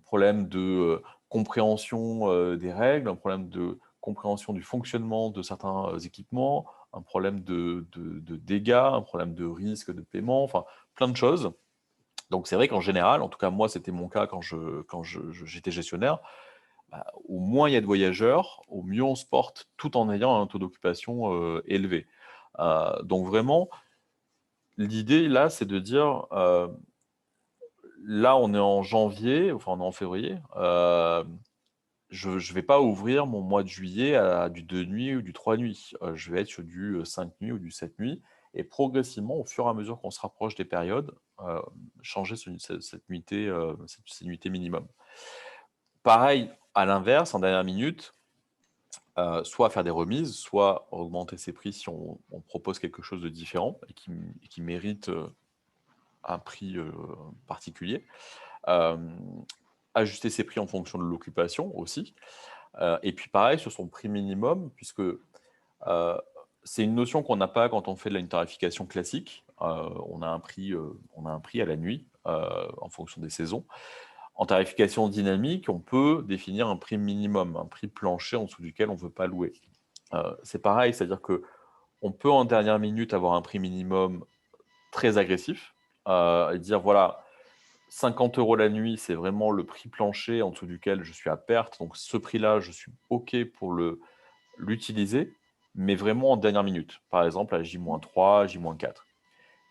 problème de compréhension des règles, un problème de compréhension du fonctionnement de certains équipements, un problème de dégâts, un problème de risque de paiement, enfin plein de choses. Donc c'est vrai qu'en général, en tout cas moi c'était mon cas quand j'étais gestionnaire, au moins il y a de voyageurs, au mieux on se porte tout en ayant un taux d'occupation élevé. Donc vraiment, l'idée là c'est de dire, là on est en janvier, enfin on est en février, je ne vais pas ouvrir mon mois de juillet à du 2 nuits ou du 3 nuits. Je vais être sur du 5 nuits ou du 7 nuits et progressivement, au fur et à mesure qu'on se rapproche des périodes, changer cette nuitée, ces nuitées minimum. Pareil, à l'inverse, en dernière minute, soit faire des remises, soit augmenter ses prix si on propose quelque chose de différent et qui mérite un prix particulier. Ajuster ses prix en fonction de l'occupation aussi. Et puis pareil, sur son prix minimum, puisque c'est une notion qu'on n'a pas quand on fait de une tarification classique. On a un prix à la nuit en fonction des saisons. En tarification dynamique, on peut définir un prix minimum, un prix plancher en dessous duquel on ne veut pas louer. C'est pareil, c'est-à-dire qu'on peut en dernière minute avoir un prix minimum très agressif et dire voilà, 50 € la nuit, c'est vraiment le prix plancher en dessous duquel je suis à perte. Donc ce prix-là, je suis OK pour l'utiliser, mais vraiment en dernière minute. Par exemple, à J-3, J-4.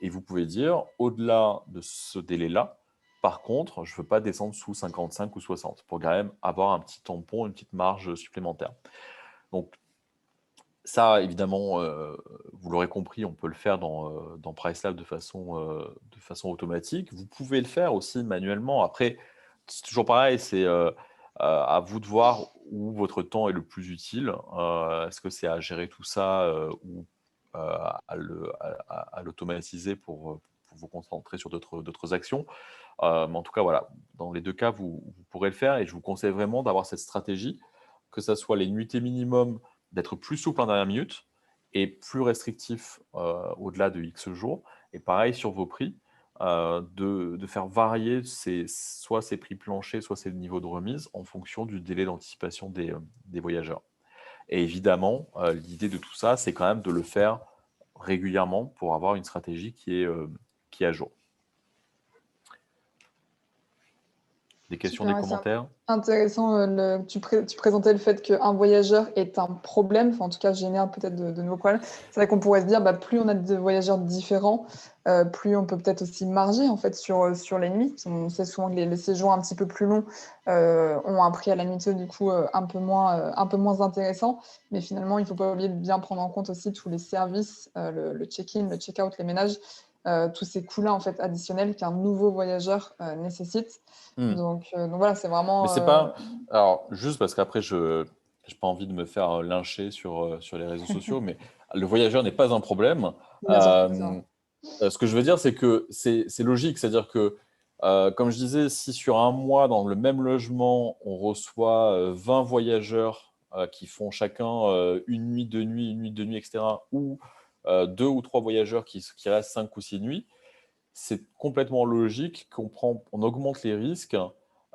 Et vous pouvez dire, au-delà de ce délai-là, par contre, je ne veux pas descendre sous 55 ou 60 pour quand même avoir un petit tampon, une petite marge supplémentaire. Donc, ça, évidemment, vous l'aurez compris, on peut le faire dans PriceLab de façon automatique. Vous pouvez le faire aussi manuellement. Après, c'est toujours pareil, c'est à vous de voir où votre temps est le plus utile. Est-ce que c'est à gérer tout ça ou à l'automatiser pour vous concentrer sur d'autres actions. Mais en tout cas, voilà, dans les deux cas, vous pourrez le faire et je vous conseille vraiment d'avoir cette stratégie, que ce soit les nuitées minimum, d'être plus souple en dernière minute et plus restrictif au-delà de X jours. Et pareil sur vos prix, de faire varier soit ces prix planchers, soit ces niveaux de remise en fonction du délai d'anticipation des voyageurs. Et évidemment, l'idée de tout ça, c'est quand même de le faire régulièrement pour avoir une stratégie qui est à jour. Des questions, Super, des ouais, c'est commentaires? intéressant, tu présentais le fait qu'un voyageur est un problème, enfin, en tout cas, génère peut-être de nouveaux problèmes. C'est vrai qu'on pourrait se dire, bah, plus on a de voyageurs différents, plus on peut peut-être aussi marger, en fait, sur les nuits. On sait souvent que les séjours un petit peu plus longs, ont un prix à la nuitée, du coup, un peu moins intéressant. Mais finalement, il ne faut pas oublier de bien prendre en compte aussi tous les services, le check-in, le check-out, les ménages, tous ces coûts-là, en fait, additionnels qu'un nouveau voyageur, nécessite. Donc voilà, c'est Mais vraiment, c'est pas. Alors, juste parce qu'après, je n'ai pas envie de me faire lyncher sur les réseaux sociaux, mais le voyageur n'est pas un problème. bien sûr, bien sûr. Ce que je veux dire, c'est que c'est logique. C'est-à-dire que, comme je disais, si sur un mois, dans le même logement, on reçoit 20 voyageurs qui font chacun une nuit, 2 nuits, une nuit, 2 nuits, etc., ou 2 ou 3 voyageurs qui restent 5 ou 6 nuits, c'est complètement logique on augmente les risques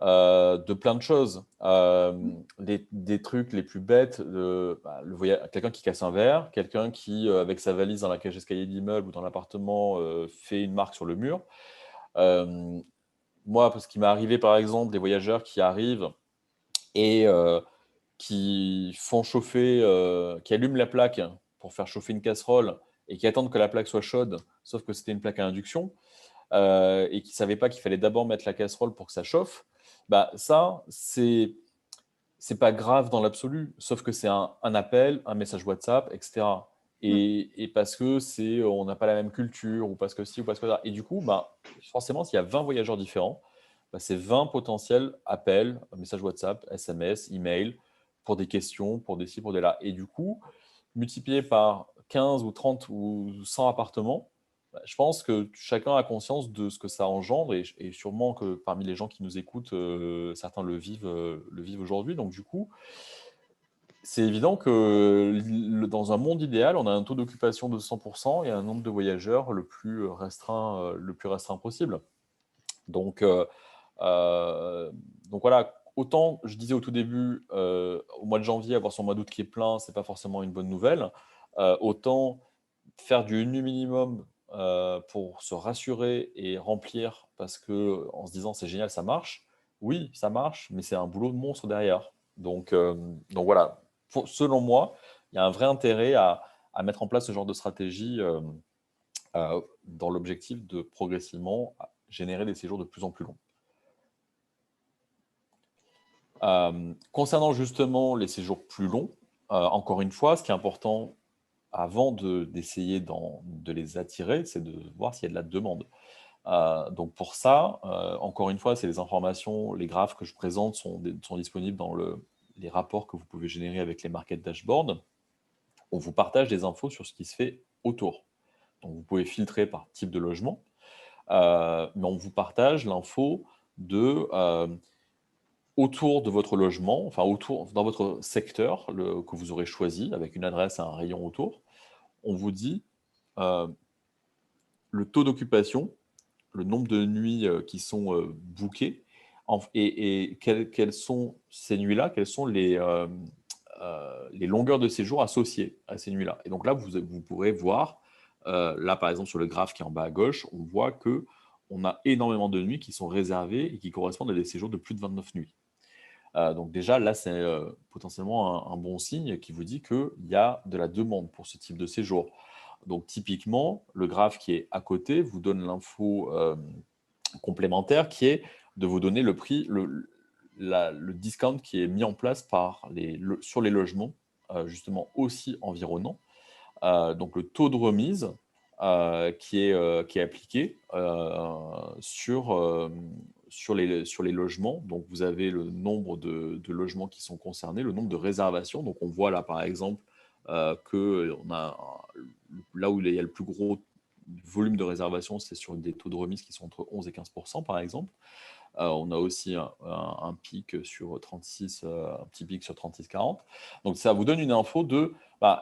de plein de choses. Des trucs les plus bêtes, quelqu'un qui casse un verre, quelqu'un qui, avec sa valise dans la cage d'escalier de l'immeuble ou dans l'appartement, fait une marque sur le mur. Moi, parce qu'il m'est arrivé, par exemple, des voyageurs qui arrivent et qui font chauffer, qui allument la plaque pour faire chauffer une casserole et qui attendent que la plaque soit chaude, sauf que c'était une plaque à induction. Et qui ne savaient pas qu'il fallait d'abord mettre la casserole pour que ça chauffe, bah, ça, c'est pas grave dans l'absolu, sauf que c'est un appel, un message WhatsApp, etc. Mmh. Et parce que on n'a pas la même culture, ou parce que si, ou parce que ça. Et du coup, bah, forcément, s'il y a 20 voyageurs différents, bah, c'est 20 potentiels appels, messages WhatsApp, SMS, email, pour des questions, pour des ci, pour des là. Et du coup, multiplié par 15 ou 30 ou 100 appartements, bah, je pense que chacun a conscience de ce que ça engendre et sûrement que parmi les gens qui nous écoutent, certains le vivent aujourd'hui. Donc du coup, c'est évident que dans un monde idéal, on a un taux d'occupation de 100% et un nombre de voyageurs le plus restreint possible. Donc, euh, donc voilà, autant je disais au tout début, au mois de janvier, avoir son mois d'août qui est plein, c'est pas forcément une bonne nouvelle. Autant faire du nu minimum pour se rassurer et remplir parce que en se disant c'est génial, ça marche. Oui, ça marche, mais c'est un boulot de monstre derrière. Donc voilà, selon moi, il y a un vrai intérêt à mettre en place ce genre de stratégie dans l'objectif de progressivement générer des séjours de plus en plus longs. Concernant justement les séjours plus longs, encore une fois, ce qui est important avant d'essayer de les attirer, c'est de voir s'il y a de la demande. Donc pour ça, encore une fois, c'est les informations, les graphes que je présente sont disponibles dans les rapports que vous pouvez générer avec les market dashboards. On vous partage des infos sur ce qui se fait autour. Donc vous pouvez filtrer par type de logement, mais on vous partage l'info de autour de votre logement, enfin dans votre secteur que vous aurez choisi, avec une adresse et un rayon autour. On vous dit le taux d'occupation, le nombre de nuits qui sont bookées, et quelles sont ces nuits-là, quelles sont les longueurs de séjour associées à ces nuits-là. Et donc là, vous pourrez voir, là par exemple sur le graphe qui est en bas à gauche, on voit qu'on a énormément de nuits qui sont réservées et qui correspondent à des séjours de plus de 29 nuits. Donc déjà, là, c'est potentiellement un bon signe qui vous dit qu'il y a de la demande pour ce type de séjour. Donc typiquement, le graphe qui est à côté vous donne l'info complémentaire qui est de vous donner le prix, le discount qui est mis en place sur les logements, justement aussi environnants. Donc le taux de remise qui est appliqué sur les logements. Donc vous avez le nombre de logements qui sont concernés, le nombre de réservations. Donc on voit là par exemple que là où il y a le plus gros volume de réservations, c'est sur des taux de remise qui sont entre 11 et 15% par exemple. On a aussi un pic sur 36, un petit pic sur 36-40. Donc ça vous donne une info de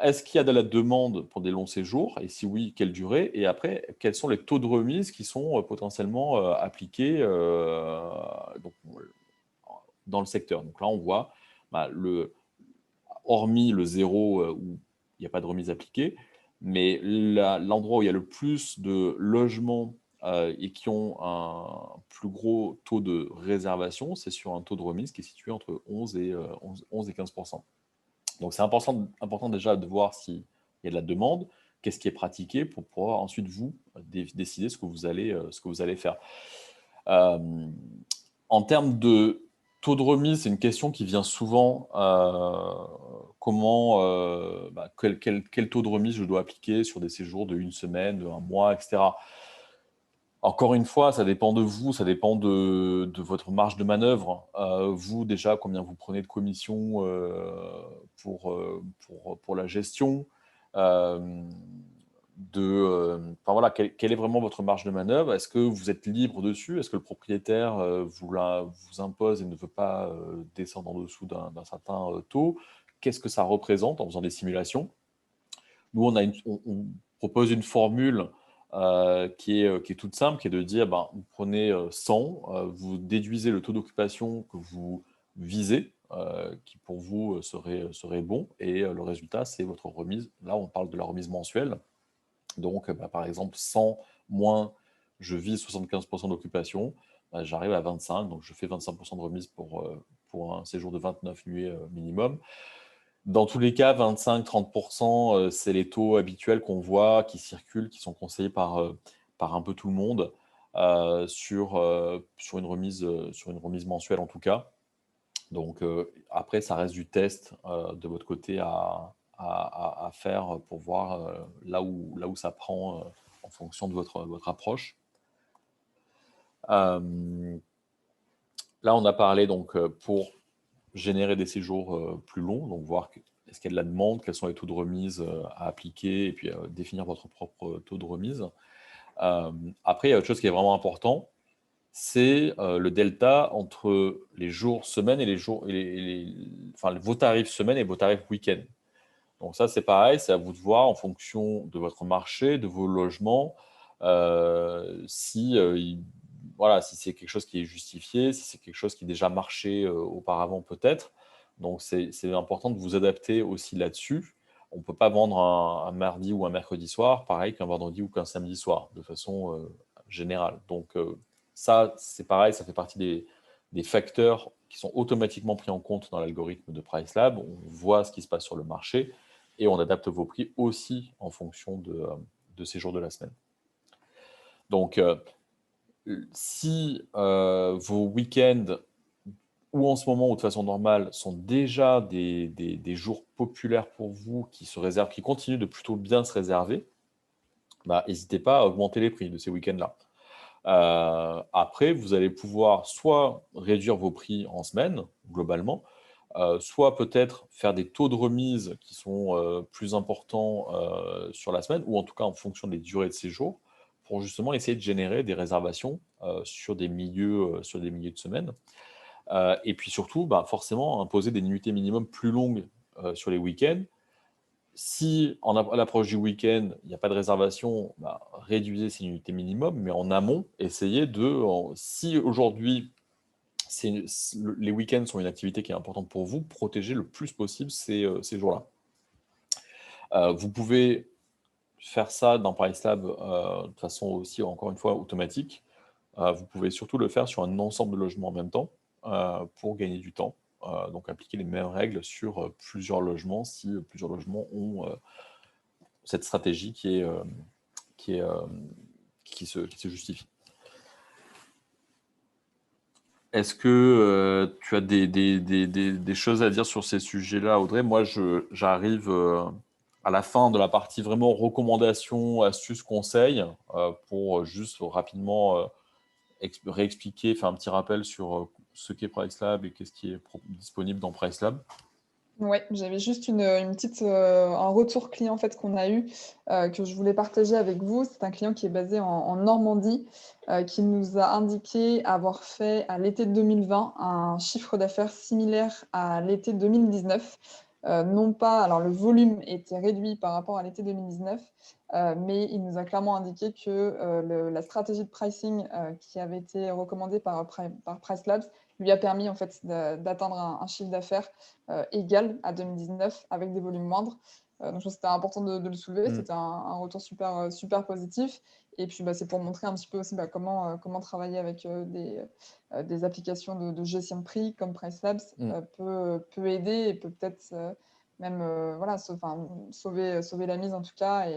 est-ce qu'il y a de la demande pour des longs séjours et si oui, quelle durée, et après quels sont les taux de remise qui sont potentiellement appliqués donc, dans le secteur. Donc là on voit hormis le zéro où il n'y a pas de remise appliquée, mais l'endroit où il y a le plus de logements et qui ont un plus gros taux de réservation, c'est sur un taux de remise qui est situé entre 11 et 15%. Donc c'est important déjà de voir s'il y a de la demande, qu'est-ce qui est pratiqué pour pouvoir ensuite vous décider ce que vous allez faire. En termes de taux de remise, c'est une question qui vient souvent. Quel taux de remise je dois appliquer sur des séjours de une semaine, de un mois, etc. Encore une fois, ça dépend de vous, ça dépend de votre marge de manœuvre. Vous, déjà, combien vous prenez de commission pour la gestion enfin voilà, quelle est vraiment votre marge de manœuvre? Est-ce que vous êtes libre dessus? Est-ce que le propriétaire vous impose et ne veut pas descendre en dessous d'un certain taux? Qu'est-ce que ça représente en faisant des simulations? Nous, on propose une formule qui est toute simple, qui est de dire, vous prenez 100, vous déduisez le taux d'occupation que vous visez, qui pour vous serait bon, et le résultat, c'est votre remise. Là, on parle de la remise mensuelle. Donc, par exemple, 100 moins, je vise 75% d'occupation, j'arrive à 25, donc je fais 25% de remise pour un séjour de 29 nuits minimum. Dans tous les cas, 25-30%, c'est les taux habituels qu'on voit, qui circulent, qui sont conseillés par un peu tout le monde sur une remise mensuelle en tout cas. Donc après, ça reste du test de votre côté à faire pour voir là où ça prend en fonction de votre approche. Là, on a parlé donc pour générer des séjours plus longs, donc voir est-ce qu'il y a de la demande, quels sont les taux de remise à appliquer, et puis définir votre propre taux de remise. Après, il y a autre chose qui est vraiment important, c'est le delta entre les jours semaine et les jours, enfin, vos tarifs semaine et vos tarifs week-end. Donc ça, c'est pareil, c'est à vous de voir en fonction de votre marché, de vos logements, si, voilà, si c'est quelque chose qui est justifié, si c'est quelque chose qui a déjà marché auparavant peut-être. Donc c'est important de vous adapter aussi là-dessus. On ne peut pas vendre un mardi ou un mercredi soir, pareil qu'un vendredi ou qu'un samedi soir, de façon générale. Donc ça, c'est pareil, ça fait partie des facteurs qui sont automatiquement pris en compte dans l'algorithme de PriceLab. On voit ce qui se passe sur le marché et on adapte vos prix aussi en fonction de ces jours de la semaine. Donc, si vos week-ends ou en ce moment ou de façon normale sont déjà des jours populaires pour vous qui se réservent, qui continuent de plutôt bien se réserver, bah, n'hésitez pas à augmenter les prix de ces week-ends-là. Après, vous allez pouvoir soit réduire vos prix en semaine, globalement, soit peut-être faire des taux de remise qui sont plus importants sur la semaine, ou en tout cas en fonction des durées de séjour, pour justement essayer de générer des réservations sur des milieux de semaine. Et puis surtout, bah, forcément, imposer des nuitées minimum plus longues sur les week-ends. Si à l'approche du week-end, il n'y a pas de réservation, bah, réduisez ces unités minimum, mais en amont, essayez si aujourd'hui les week-ends sont une activité qui est importante pour vous, protégez le plus possible ces jours-là. Vous pouvez faire ça dans PriceLab de façon aussi, encore une fois, automatique. Vous pouvez surtout le faire sur un ensemble de logements en même temps pour gagner du temps. Donc appliquer les mêmes règles sur plusieurs logements si plusieurs logements ont cette stratégie qui se justifie. Est-ce que tu as des choses à dire sur ces sujets-là, Audrey? Moi, j'arrive à la fin de la partie vraiment recommandations, astuces, conseils, pour juste rapidement réexpliquer, faire un petit rappel sur ce qu'est PriceLab et qu'est-ce qui est disponible dans PriceLab. Ouais, j'avais juste un retour client en fait, qu'on a eu, que je voulais partager avec vous. C'est un client qui est basé en Normandie, qui nous a indiqué avoir fait à l'été 2020 un chiffre d'affaires similaire à l'été 2019. Non pas, alors le volume était réduit par rapport à l'été 2019, mais il nous a clairement indiqué que la stratégie de pricing qui avait été recommandée par PriceLabs lui a permis en fait d'atteindre un chiffre d'affaires égal à 2019 avec des volumes moindres. Donc je pense que c'était important de le soulever. C'était un retour super positif. Et puis bah, c'est pour montrer un petit peu aussi comment travailler avec des applications de gestion de prix comme PriceLabs peut aider et peut peut-être même voilà, sauver la mise en tout cas.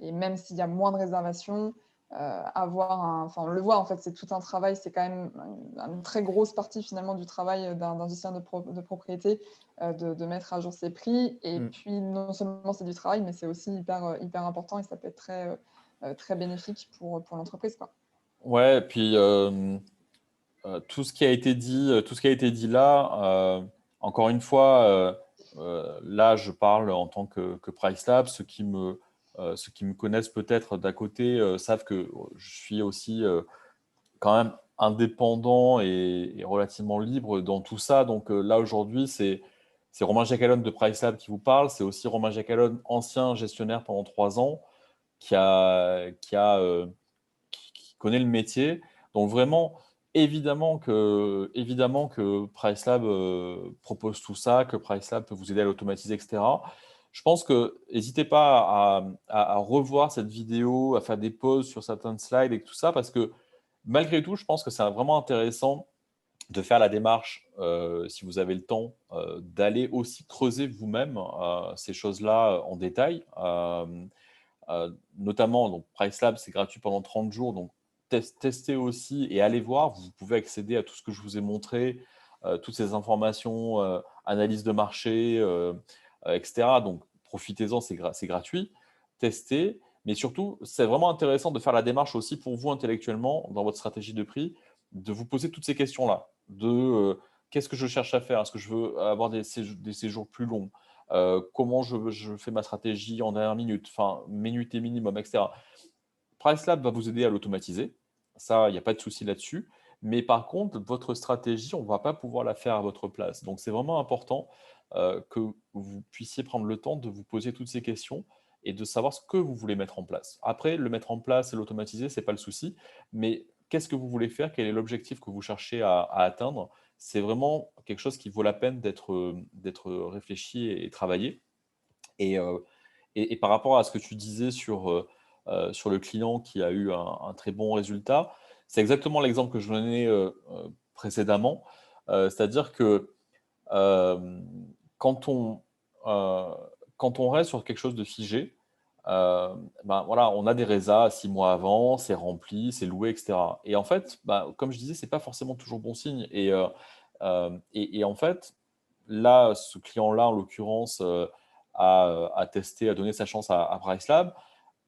Et même s'il y a moins de réservations, on le voit en fait, c'est tout un travail, c'est quand même une très grosse partie finalement du travail d'un gestionnaire de propriété de mettre à jour ses prix. Et puis non seulement c'est du travail, mais c'est aussi hyper important et ça peut être très bénéfique pour l'entreprise, quoi. Ouais, puis tout ce qui a été dit là, encore une fois, là je parle en tant que PriceLab. Ceux qui me connaissent peut-être d'à côté savent que je suis aussi quand même indépendant et relativement libre dans tout ça. Donc là aujourd'hui, c'est Romain Jacalone de PriceLab qui vous parle. C'est aussi Romain Jacalone, ancien gestionnaire pendant 3 ans, qui connaît le métier. Donc vraiment, évidemment que PriceLab propose tout ça, que PriceLab peut vous aider à l'automatiser, etc. Je pense que n'hésitez pas à revoir cette vidéo, à faire des pauses sur certains slides et tout ça, parce que malgré tout, je pense que c'est vraiment intéressant de faire la démarche, si vous avez le temps, d'aller aussi creuser vous-même ces choses-là en détail. Notamment, donc PriceLab, c'est gratuit pendant 30 jours, donc testez aussi et allez voir. Vous pouvez accéder à tout ce que je vous ai montré, toutes ces informations, analyse de marché, etc. Donc profitez-en, c'est gratuit. Testez, mais surtout, c'est vraiment intéressant de faire la démarche aussi pour vous intellectuellement, dans votre stratégie de prix, de vous poser toutes ces questions-là, qu'est-ce que je cherche à faire? Est-ce que je veux avoir des séjours plus longs? Comment je fais ma stratégie en dernière minute? Enfin, minuté minimum, et cetera. PriceLab va vous aider à l'automatiser. Ça, il n'y a pas de souci là-dessus. Mais par contre, votre stratégie, on ne va pas pouvoir la faire à votre place. Donc, c'est vraiment important que vous puissiez prendre le temps de vous poser toutes ces questions et de savoir ce que vous voulez mettre en place. Après, le mettre en place et l'automatiser, ce n'est pas le souci. Mais qu'est-ce que vous voulez faire? Quel est l'objectif que vous cherchez à atteindre? C'est vraiment quelque chose qui vaut la peine d'être réfléchi et travaillé. Et, et par rapport à ce que tu disais sur le client qui a eu un très bon résultat, c'est exactement l'exemple que je donnais, précédemment. C'est-à-dire que, hem, quand on, heu, quand on reste sur quelque chose de figé, ben, voilà, on a des résas 6 mois avant, c'est rempli, c'est loué et cetera et en fait, bah, comme je disais, c'est pas forcément toujours bon signe et en fait, là, ce client-là, en l'occurrence, a testé, a donné sa chance à PriceLab.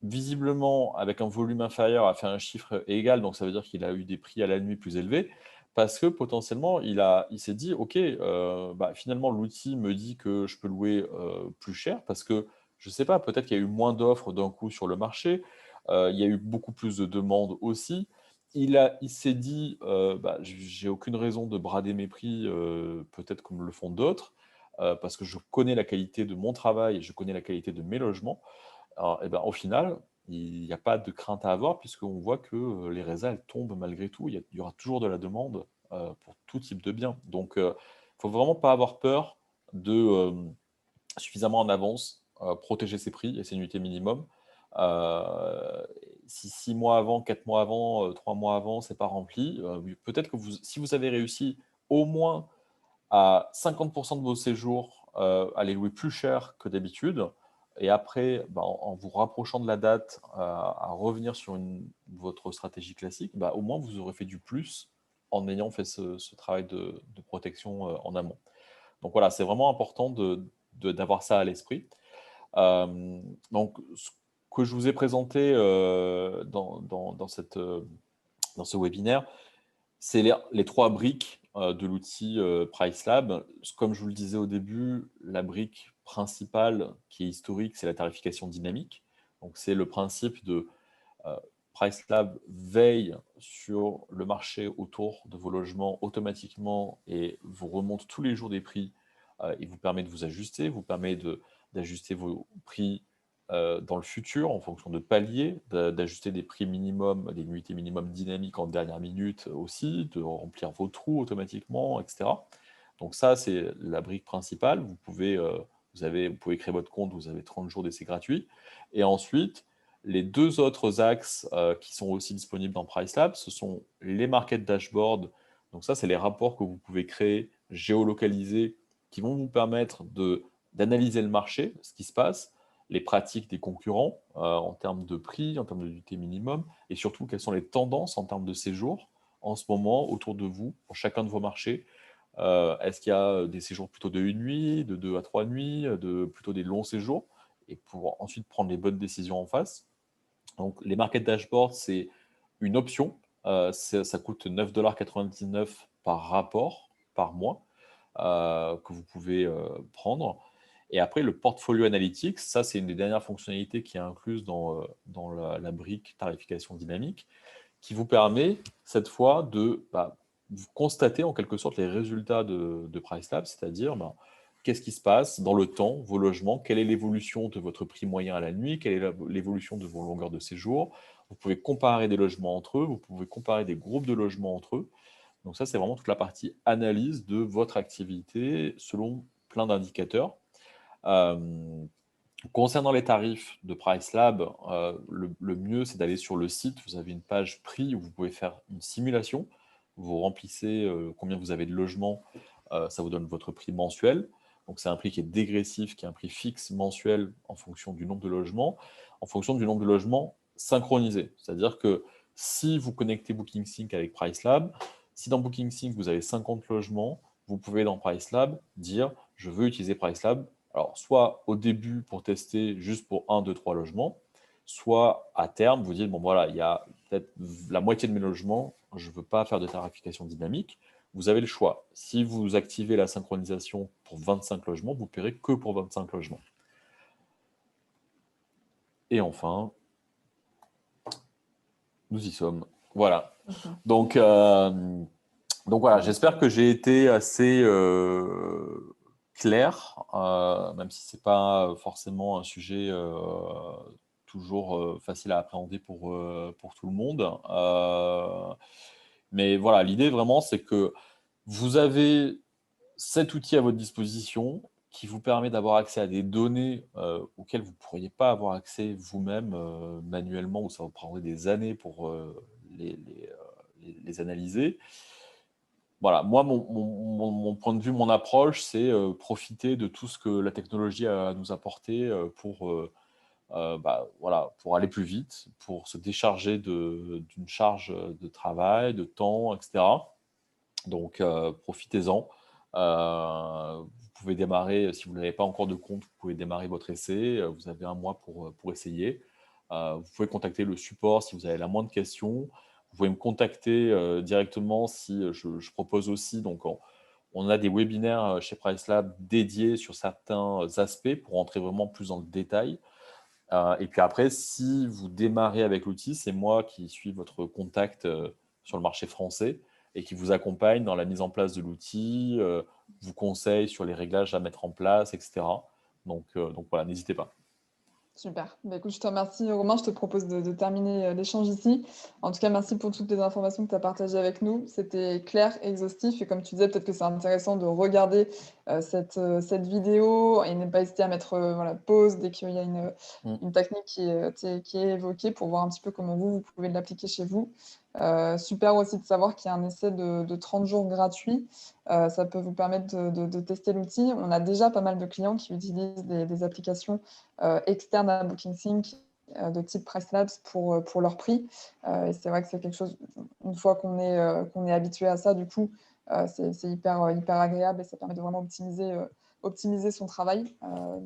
Visiblement, avec un volume inférieur, a fait un chiffre égal, donc ça veut dire qu'il a eu des prix à la nuit plus élevés. Parce que potentiellement, il s'est dit: «OK, bah, finalement l'outil me dit que je peux louer, plus cher» parce que je ne sais pas, peut-être qu'il y a eu moins d'offres d'un coup sur le marché, il y a eu beaucoup plus de demandes aussi. Il s'est dit, «Bah, j'ai aucune raison de brader mes prix, peut-être comme le font d'autres, parce que je connais la qualité de mon travail et je connais la qualité de mes logements». Alors et ben, au final, il n'y a pas de crainte à avoir puisqu'on voit que, les résas, elles tombent malgré tout. Il y aura toujours de la demande, pour tout type de bien. Donc, faut vraiment pas avoir peur de, suffisamment en avance, protéger ses prix et ses nuitées minimum. Heu, Si 6 mois avant, 4 mois avant, 3 mois avant, c'est pas rempli, oui, peut-être que si vous avez réussi au moins à 50 de vos séjours, à les louer plus cher que d'habitude et après, bah, en vous rapprochant de la date, à revenir sur votre stratégie classique, bah, au moins vous aurez fait du plus en ayant fait ce travail de protection, en amont. Donc voilà, c'est vraiment important d'avoir ça à l'esprit. Donc ce que je vous ai présenté, dans ce webinaire, c'est les 3 briques, de l'outil, PriceLab. Comme je vous le disais au début, la brique principale qui est historique, c'est la tarification dynamique. Donc c'est le principe de, heu, PriceLab veille sur le marché autour de vos logements automatiquement et vous remonte tous les jours des prix, et vous permet de vous ajuster, vous permet d'ajuster vos prix, dans le futur en fonction de paliers, d'ajuster des prix minimums, des nuitées minimum dynamiques en dernière minute aussi, de remplir vos trous automatiquement et cetera. Donc ça, c'est la brique principale. Vous pouvez créer votre compte, vous avez 30 jours d'essai gratuit et ensuite, les 2 autres axes, qui sont aussi disponibles dans PriceLab, ce sont les market dashboards. Donc ça, c'est les rapports que vous pouvez créer, géolocalisés, qui vont vous permettre d'analyser le marché, ce qui se passe, les pratiques des concurrents, en termes de prix, en termes de d'unité minimum et surtout quelles sont les tendances en termes de séjour en ce moment autour de vous, pour chacun de vos marchés. Est-ce qu'il y a des séjours plutôt de 1 nuit, de 2 à 3 nuits, plutôt des longs séjours? Et pour ensuite prendre les bonnes décisions en face. Donc les market dashboards, c'est une option, ça coûte 9,99 $ par rapport, par mois, que vous pouvez, prendre et après le portfolio analytics, ça c'est une des dernières fonctionnalités qui est incluse dans la brique tarification dynamique, qui vous permet cette fois de, bah, vous constater en quelque sorte les résultats de PriceLab, c'est-à-dire, ben, qu'est-ce qui se passe dans le temps, vos logements, quelle est l'évolution de votre prix moyen à la nuit, quelle est l'évolution de vos longueurs de séjour. Vous pouvez comparer des logements entre eux, vous pouvez comparer des groupes de logements entre eux. Donc ça, c'est vraiment toute la partie analyse de votre activité selon plein d'indicateurs. Hem, Concernant les tarifs de PriceLab, le mieux, c'est d'aller sur le site. Vous avez une page prix où vous pouvez faire une simulation. Vous remplissez, combien vous avez de logements, ça vous donne votre prix mensuel. Donc c'est un prix qui est dégressif, qui est un prix fixe mensuel en fonction du nombre de logements, en fonction du nombre de logements synchronisés. C'est-à-dire que si vous connectez BookingSync avec PriceLab, si dans BookingSync vous avez 50 logements, vous pouvez dans PriceLab dire: «Je veux utiliser PriceLab». Alors, soit au début pour tester juste pour un, 2, 3 logements, soit à terme, vous dites: «Bon voilà, il y a peut-être la moitié de mes logements, je ne veux pas faire de tarification dynamique». vous avez le choix. Si vous activez la synchronisation pour 25 logements, vous paierez que pour 25 logements. Et enfin, nous y sommes. Voilà. Donc voilà, j'espère que j'ai été assez clair, même si ce n'est pas forcément un sujet toujours facile à appréhender pour tout le monde. Mais voilà, l'idée vraiment, c'est que vous avez cet outil à votre disposition qui vous permet d'avoir accès à des données auxquelles vous ne pourriez pas avoir accès vous-même manuellement, ou ça vous prendrait des années pour les analyser. Voilà, moi, mon point de vue, mon approche, c'est profiter de tout ce que la technologie a à nous apporter voilà, pour aller plus vite, pour se décharger d'une charge de travail, de temps, etc. Donc, profitez-en. Vous pouvez démarrer, si vous n'avez pas encore de compte, vous pouvez démarrer votre essai. Vous avez un mois pour essayer. Vous pouvez contacter le support si vous avez la moindre question. Vous pouvez me contacter directement si je propose aussi. Donc, on a des webinaires chez PriceLab dédiés sur certains aspects pour entrer vraiment plus dans le détail. Et puis après, si vous démarrez avec l'outil, c'est moi qui suis votre contact sur le marché français et qui vous accompagne dans la mise en place de l'outil, vous conseille sur les réglages à mettre en place, etc. Donc voilà, n'hésitez pas. Super. Bah, écoute, je te remercie, Romain. Je te propose de terminer l'échange ici. En tout cas, merci pour toutes les informations que tu as partagées avec nous. C'était clair, exhaustif. Et comme tu disais, peut-être que c'est intéressant de regarder cette vidéo et ne pas hésiter à mettre voilà, pause dès qu'il y a une technique qui est évoquée pour voir un petit peu comment vous pouvez l'appliquer chez vous. Super aussi de savoir qu'il y a un essai de 30 jours gratuit. Ça peut vous permettre de tester l'outil. On a déjà pas mal de clients qui utilisent des applications externes à BookingSync de type PriceLabs pour leur prix. Et c'est vrai que c'est quelque chose, une fois qu'on est habitué à ça, du coup, c'est hyper agréable et ça permet de vraiment optimiser son travail.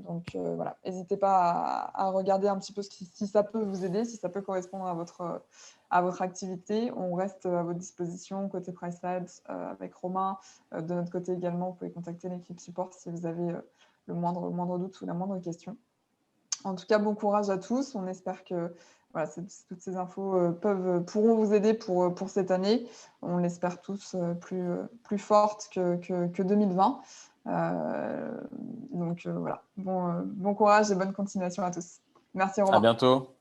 Donc voilà, n'hésitez pas à regarder un petit peu si ça peut vous aider, si ça peut correspondre à votre activité. On reste à votre disposition côté PriceLabs avec Romain. De notre côté également, vous pouvez contacter l'équipe support si vous avez le moindre doute ou la moindre question. En tout cas, bon courage à tous. On espère que voilà, toutes ces infos pourront vous aider pour cette année. On l'espère tous plus forte que 2020. Donc voilà, bon courage et bonne continuation à tous. Merci À Romain. bientôt.